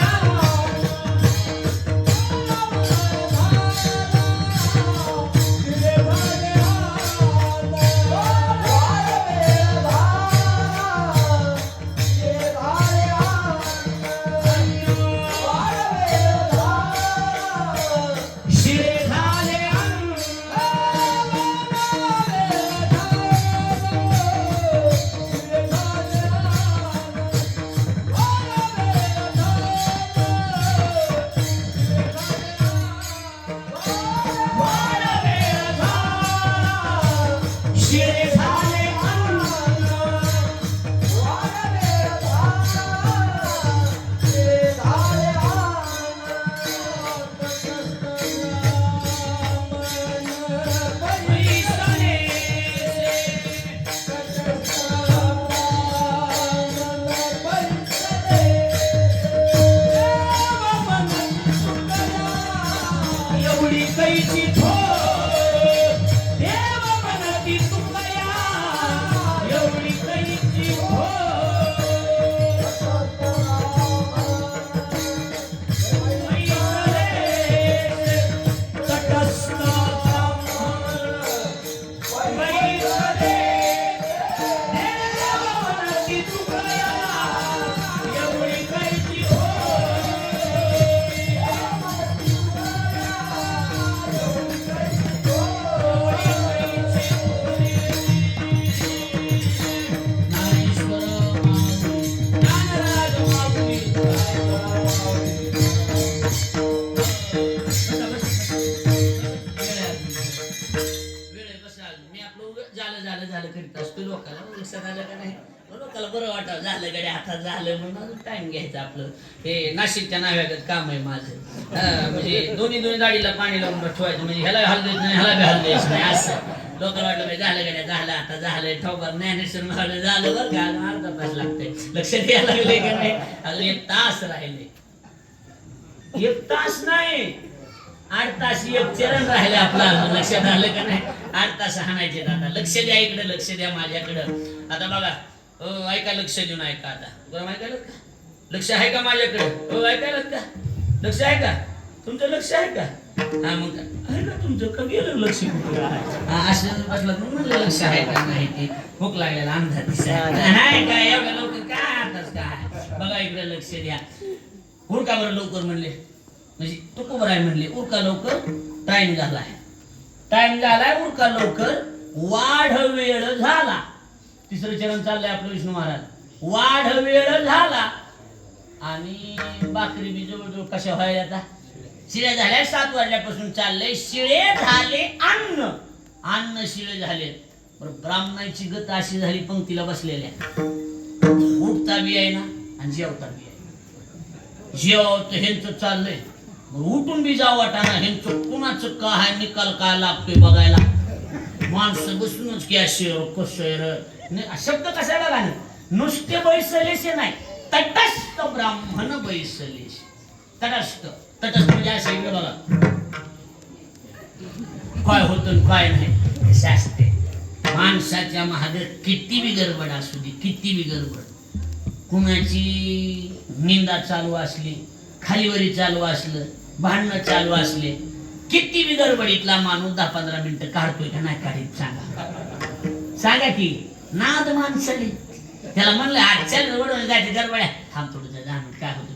झालं गड्या आता झालं म्हणून टाइम घ्यायचा आपलं. हे नाशिकच्या नाव्यागत काम आहे माझं. म्हणजे दोन्ही दाढीला पाणी लावून ठेवायचं, म्हणजे ह्याला हलवायचं नाही ह्याला बी हलवायचं नाही असं. लोकांना वाटलं पाहिजे झालं गड्या झालं आता झालंय ठोकर ज्ञानेश्वर महाराज झालं बरं का, अर्धा तास लागतंय. लक्ष द्यायला लागले का नाही? अजून 1 तास राहिले. 1 तास नाही 8 तास 1 चरण राहिले आपला. लक्षात आलं का नाही? 8 तास हाणायचे. आता लक्ष द्या इकडे, लक्ष द्या माझ्याकडं. आता बघा ऐका, लक्ष देऊन ऐका. आता बरं ऐकायला का? लक्ष आहे का माझ्याकडे? हो ऐकायला का? लक्ष आहे का? तुमचं लक्ष आहे का? हा मग आहे ना तुमचं, का गेलं लक्ष कुठं? असं बसलं म्हणलं लक्ष आहे का नाही ते भूक लागलेला अंधार दिसाय काय एवढ्या लवकर काय आताच काय. बघा इकडे लक्ष द्या. उरका बरं लवकर म्हणले, म्हणजे तू कुबर आहे म्हणले. उरका लवकर, टाइम झालाय उरका लवकर. वाढ वेळ झाला. 3रं चरण चाललंय आपलं विष्णू महाराज. वाढ वेळ झाला. आणि भाकरी बी जवळजवळ कशा व्हायला आता शिळे झाल्या. 7 वाजल्यापासून चाललंय. शिळे झाले अन्न शिळे झाले. ब्राह्मणाची गत अशी झाली पंक्तीला बसलेल्या, उठता बी आहे ना आणि जेवता बी आहे. जेवत ह्यांचं चाललंय, उठून बी जाऊ वाटाना. ह्यांचं कुणाचं काय निकाल काय लागतोय बघायला. माणसं बसूनच की अशी कसं शब्द कशाला गाणे. नुसते बैसलेसे नाही, तटस्थ ब्राह्मण बैसलेस. तटस्थ म्हणजे असं इकडे बघा काय होतं काय नाही असे असते. माणसाच्या महागात किती बी गडबड असू दे, किती बी गडबड, कुणाची निंदा चालू असली, खालीवरी चालू असलं, भांडणं चालू असले, किती बी गडबडीतला माणूस 10-15 मिनिटं काढतोय का नाही काढीत सांगा की. नाद माणसाने त्याला म्हणलं आजच्या गडबड जायचं गडबड्या थांब थोडं जाणून काय होतं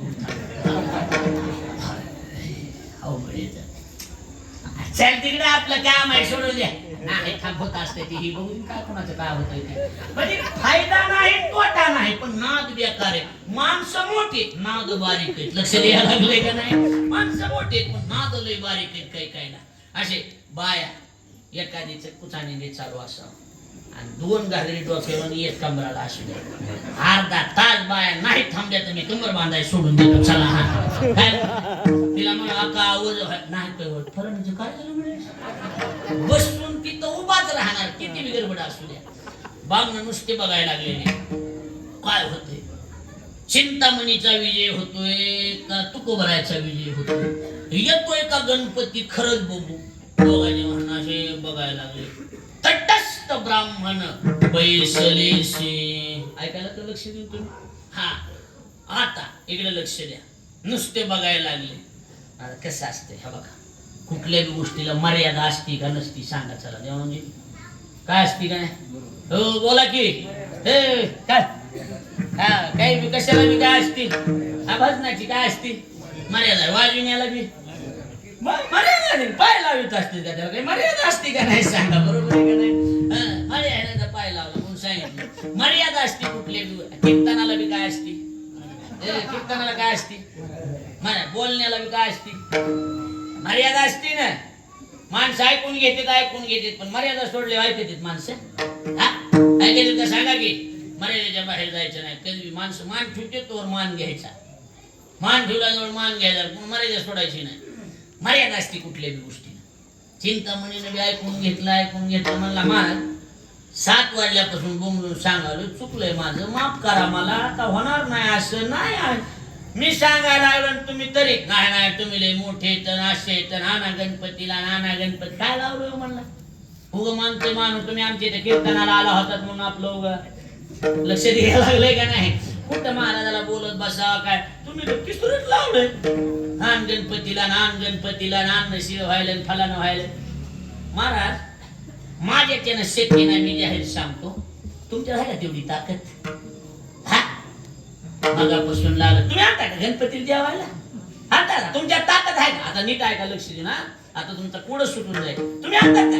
चल तिकडे आपलं काम आहे सोडून द्या. नाही थांब होत असते ती ही बघून काय कोणाचं काय होतंय ते. म्हणजे फायदा नाही तोटा नाही, पण नाद बेकार आहे. माणसं मोठी नाद बारीक आहेत. लक्ष द्यायला लागले का नाही? माणसं मोठी पण नाद लय बारीक आहेत. काही ना असे बाया एखादीच कुचाने चालू असावं आणि 2 घागरी डोक्यावर 1 कमराला असू दे. अर्धा तास बाया नाही थांबल्या तर मी कंबर बांधाय सोडून देतो. चला हा काय तिला म्हणा आका आवाज नाही कळवत फरक काय झालं म्हणे. बसून तिथं उभाच राहणार किती बी गडबड असू द्या. बांगणं नुसते बघायला लागलेले काय होते. चिंतामणीचा विजय होतोय का तुकोबरायचा विजय होतोय, येतोय का गणपती खरंच बघू. दोघांनी म्हणा बघायला लागले. तटस्थ ब्राह्मण बैसलेसे. ऐकायला तर लक्ष देऊ तुम्ही. हा आता इकडे लक्ष द्या. नुसते बघायला लागले. आता कसं असते हा बघा, कुठल्याही गोष्टीला मर्यादा असती का नसती सांगा चला. देवा म्हणजे काय असती का नाही? हो बोला की. हे काय हा काही बी कशाला बी काय असती, हा भजनाची काय असती मर्यादा. वाजविण्याला बी मर्यादा नाही, पाय लावित असते का त्याला काही मर्यादा असते का नाही सांगा. बरोबर आहे का नाही? मर्यादा पाय लावला म्हणून सांगितलं. मर्यादा असते कुठल्या कीर्तनाला बी काय असते, कीर्तनाला काय असते, बोलण्याला बी काय असते मर्यादा असते ना. माणसं ऐकून घेतात पण मर्यादा सोडले ऐकतात माणसं. हा ऐकतात का सांगा की. मर्यादेच्या बाहेर जायचं नाही कधी. माणसं मान ठेवते तोवर मान घ्यायचा, मान ठेवल्याजवळ मान घ्यायचा, पण मर्यादा सोडायची नाही. मर्यादा असते कुठल्याही गोष्टी. चिंतामणीने बी ऐकून घेतलं म्हणला महाराज 7 वाजल्यापासून बोंबलून सांगालो चुकलंय माझं, माफ करा मला, आता होणार नाही असं नाही. मी सांगायला लागलो तुम्ही तरी नाही तुम्ही लय मोठे तर असे तर नाना गणपतीला नाना गणपती काय लावलो म्हणला. उग मानते मानू तुम्ही आमच्या इथे कीर्तनाला आला होतात म्हणून आपलं उग लक्ष द्यायला लागलंय का नाही. कुठं महाराजाला बोलत बसा काय तुम्ही किस्तुरच लावलंय. नान गणपतीला नान शिव व्हायला फलानं व्हायला. महाराज माझ्याच्यानं शक्य नाही, मी जाहीर सांगतो. तुमच्या आहे का तेवढी ताकद? हा मगापासून लागलं तुम्ही आणता का गणपतीला जेवायला? आणता का? तुमच्या ताकद आहे का? आता नीट आहे का लक्ष दे ना. आता तुमचा कोड सुटून जाईल. तुम्ही आणतात का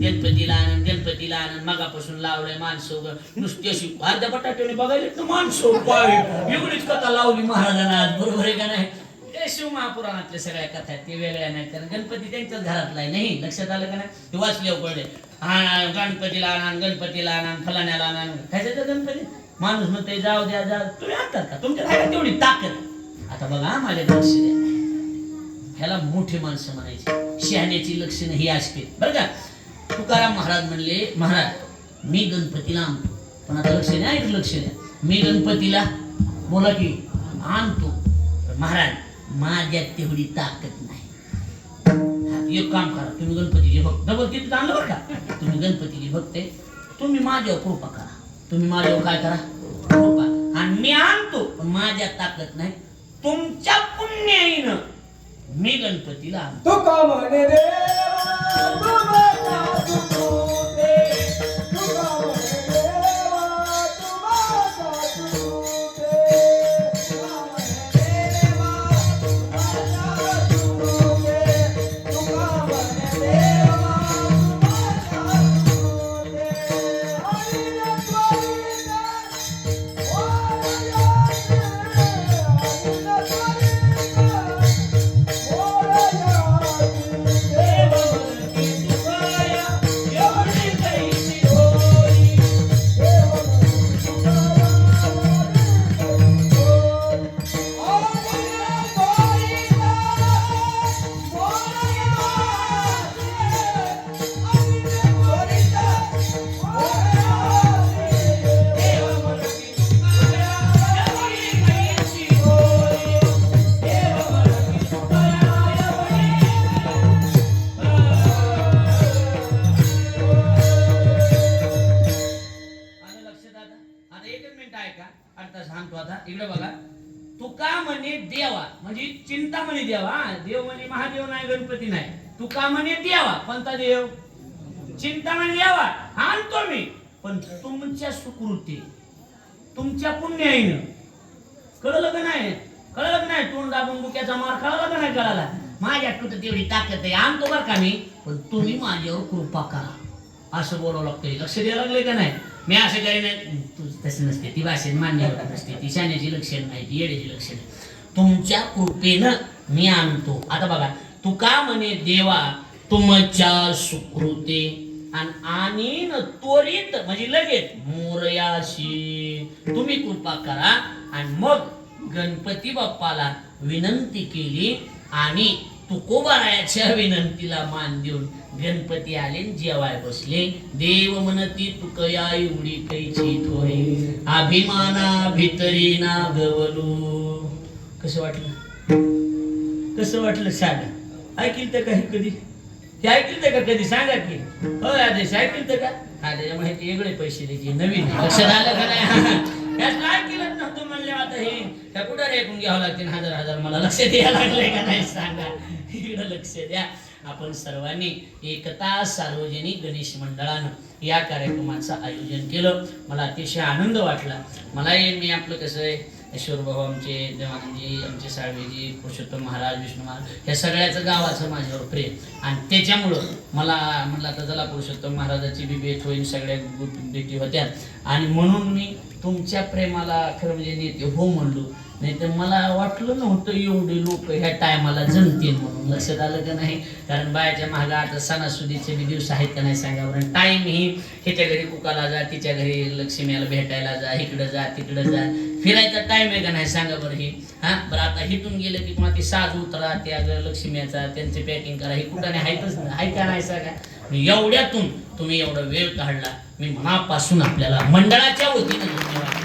गणपतीला आनंद मगापासून लावलंय माणसं नुसती अशी अर्ध्या बटाट्याने बघायला तर माणसं काय एवढीच कथा लावली महाराजांना आज. बरोबर आहे का नाही? ते शिव महापुराणातल्या सगळ्या कथा आहेत ते वेगळ्या नाही, कारण गणपती त्यांच्याच घरातला आहे. नाही लक्षात आलं का नाही? ते वाचले कळले. हा गणपतीला आनंद फलाण्याला आनंद कशाचा गणपती माणूस म्हणते जाऊ द्या जा, तुम्ही आणतात का? तुमच्यात आहे का तेवढी ताकद? आता बघा माझ्या लक्ष द्या, ह्याला मोठे माणसं म्हणायचे, शहाण्याची लक्षणं ही असते बरं का. तुकाराम महाराज म्हणले, महाराज मी गणपतीला आणतो, पण आता लक्ष द्या, एक लक्ष द्या, मी गणपतीला बोला की आणतो, पण महाराज माझ्यात तेवढी ताकद नाही. एक काम करा, तुम्ही गणपतीचे भक्त, डबल किती आणलं बरं का, तुम्ही गणपतीचे भक्त आहे, तुम्ही माझ्यावर कृपा करा, तुम्ही माझ्यावर काय करा, कृपा, आणि मी आणतो पण माझ्यात ताकद नाही, तुमच्या पुण्याईनं मी गणपतीला आणतो. तुका म्हणे देवा तुझा सुकृते, तुका म्हणे देवा तुझा सुकृते, तुका म्हणे देवा तुझा सुकृते, तुका म्हणे देवा तुझा सुकृते. हरिने त्वरित ओरयाचे, हरिने इकडे बघा, तुका म्हणे देवा म्हणजे चिंता म्हणे देवा, देव म्हणजे महादेव नाही, गणपती नाही, तुका म्हणे देवा, कोणता देव? चिंता म्हणे देवा, आणतो मी, पण तुमच्या सुकृती, तुमच्या पुण्याईनं, कळलं का नाही? कळलं का नाही? तोंड दाबून डोक्याचा मार कळला का नाही? कळाला. माझ्यात कुठं तेवढी ताकद आहे, आणतो बरं का मी, पण तुम्ही माझ्यावर कृपा करा, असं बोलावं लागतं. लक्ष द्यायला लागले का नाही? मी असं काही नाही, तू तसं नसते, ती भाषेत मान्य होत नसते, ती शाण्याची लक्षण नाही, ती येड्याची लक्षण. तुमच्या कृपेनं मी आणतो. आता बघा, तुका म्हणे देवा तुमच्या सुकृते, आणि त्वरित म्हणजे लगेच मोरयाशी तुम्ही कृपा करा. आणि मग गणपती बाप्पाला विनंती केली आणि तुकोबारायाच्या विनंतीला मान देऊन गणपती आले, जेवाय बसले. देव म्हणती तुकया एवढी कैची थोय, अभिमाना भितरी ना गवलू. कसं वाटलं? कसं वाटलं? सांगा. ऐकलं तर काही कधी? ते ऐकलं का कधी? सांगा की. हो आदेश ऐकलं का? हा, त्याच्या माहिती वेगळे पैसे द्यायचे, नवीन लक्षात आलं का नाही? त्यात ऐकलं नव्हतं म्हणले, आता हे त्या कुठं ऐकून घ्यावं लागते, हजार हजार मला लक्ष द्यायला लागलंय का नाही? सांगा. इकडं लक्ष द्या. आपण सर्वांनी एकता सार्वजनिक गणेश मंडळानं या कार्यक्रमाचं आयोजन केलं. मला अतिशय आनंद वाटला. मलाही मी आपलं कसं आहे, ईश्वरभाऊ आमचे, देवानंदजी आमचे, साळवेजी, पुरुषोत्तम महाराज, विष्णू महाराज, या सगळ्याचं गावाचं माझ्यावर प्रेम, आणि त्याच्यामुळं मला म्हटलं आता चला पुरुषोत्तम महाराजाची बी भेट होईल, सगळ्या भेटी होत्या, आणि म्हणून मी तुमच्या प्रेमाला खरं म्हणजे नेते हो म्हणलो. नाही तर मला वाटलं नव्हतं एवढे लोक ह्या टायमाला जमतील म्हणून. लक्षात आलं का नाही? कारण बायाच्या मागं आता सणासुदीचे बी दिवस आहेत का नाही सांगा बरं. टाईम ही ह्याच्या घरी कुकाला जा, तिच्या घरी लक्ष्मीला भेटायला जा, इकडं जा तिकडं जा, फिरायचा टाइम आहे का नाही सांगा बरं. हे हा बरं, आता हिथून गेलं की पुन्हा ती साज उतरा, त्या लक्ष्मीचा त्यांचे पॅकिंग करा, हे कुठं नाही आहेतच नाही, आहे का नाही सांगा. एवढ्यातून तुम्ही एवढा वेळ काढला, मी मनापासून आपल्याला मंडळाच्या वतीनं धन्यवाद.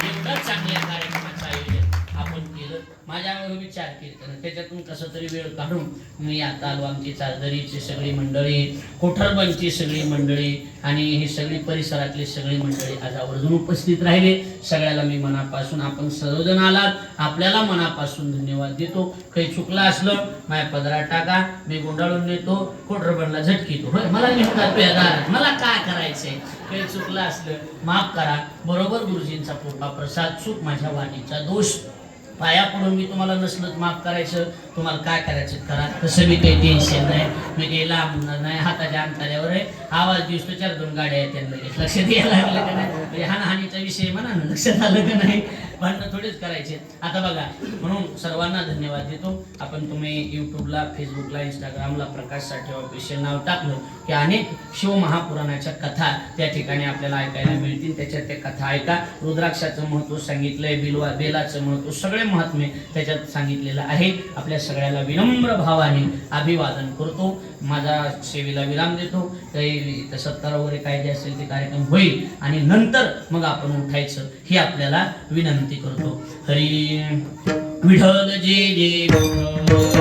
एवढं चांगल्या कार्यक्रमाचं आयोजन आपण केलं. माझ्या विचार केला, त्याच्यातून कसं तरी वेळ काढून मी आता आलो. आमची चारदरीची सगळी मंडळी, कोठरबनची सगळी मंडळी आणि ही सगळी परिसरातली सगळी मंडळी आज आवर्जून उपस्थित राहिले. सगळ्याला मी मनापासून, आपण सर्वजण आलात, आपल्याला मनापासून धन्यवाद देतो. काही चुकलं असलं माझ्या पदरात टाका, मी गुंडाळून नेतो, कोठरबनला झटकीतो. होय, मला निघतात पेदार, मला काय करायचंय. काही चुकलं असलं माफ करा. बरोबर गुरुजींचा कृपा प्रसाद, चूक माझ्या वाणीचा दोष, पाया पडून मी तुम्हाला नसलं माफ करायचं. तुम्हाला काय करायचं करा, तसं मी काही टेन्शन नाही, मी काही लांब नाही, हाताच्या अंतरावर आहे. आवाज दिसतो, 4-2 गाड्या आहेत त्यांना लगेच लक्षात यायला लागलं का नाही? म्हणजे हानहानीचा विषय म्हणा ना, लक्षात आलं का नाही? भांडणं थोडेच करायचे. आता बघा, म्हणून सर्वांना धन्यवाद देतो. आपण तुम्ही युट्यूबला, फेसबुकला, इंस्टाग्रामला प्रकाश साठे ऑफिशियल नाव टाकलं की अनेक शिवमहापुराणाच्या कथा त्या ठिकाणी आपल्याला ऐकायला मिळतील. त्याच्यात त्या कथा ऐका. रुद्राक्षाचं महत्त्व सांगितलंय, बेलाचं महत्त्व, सगळे महात्म्य त्याच्यात सांगितलेलं आहे. आपल्या सगळ्याला विनम्र भावाने अभिवादन करतो. माझा सेवेला विराम देतो. काही सत्कार वगैरे काय जे असेल ते कार्यक्रम होईल आणि नंतर मग आपण उठायचं ही आपल्याला विनंती करतो. हरी विठ्ठल जे जे विठ्ठल.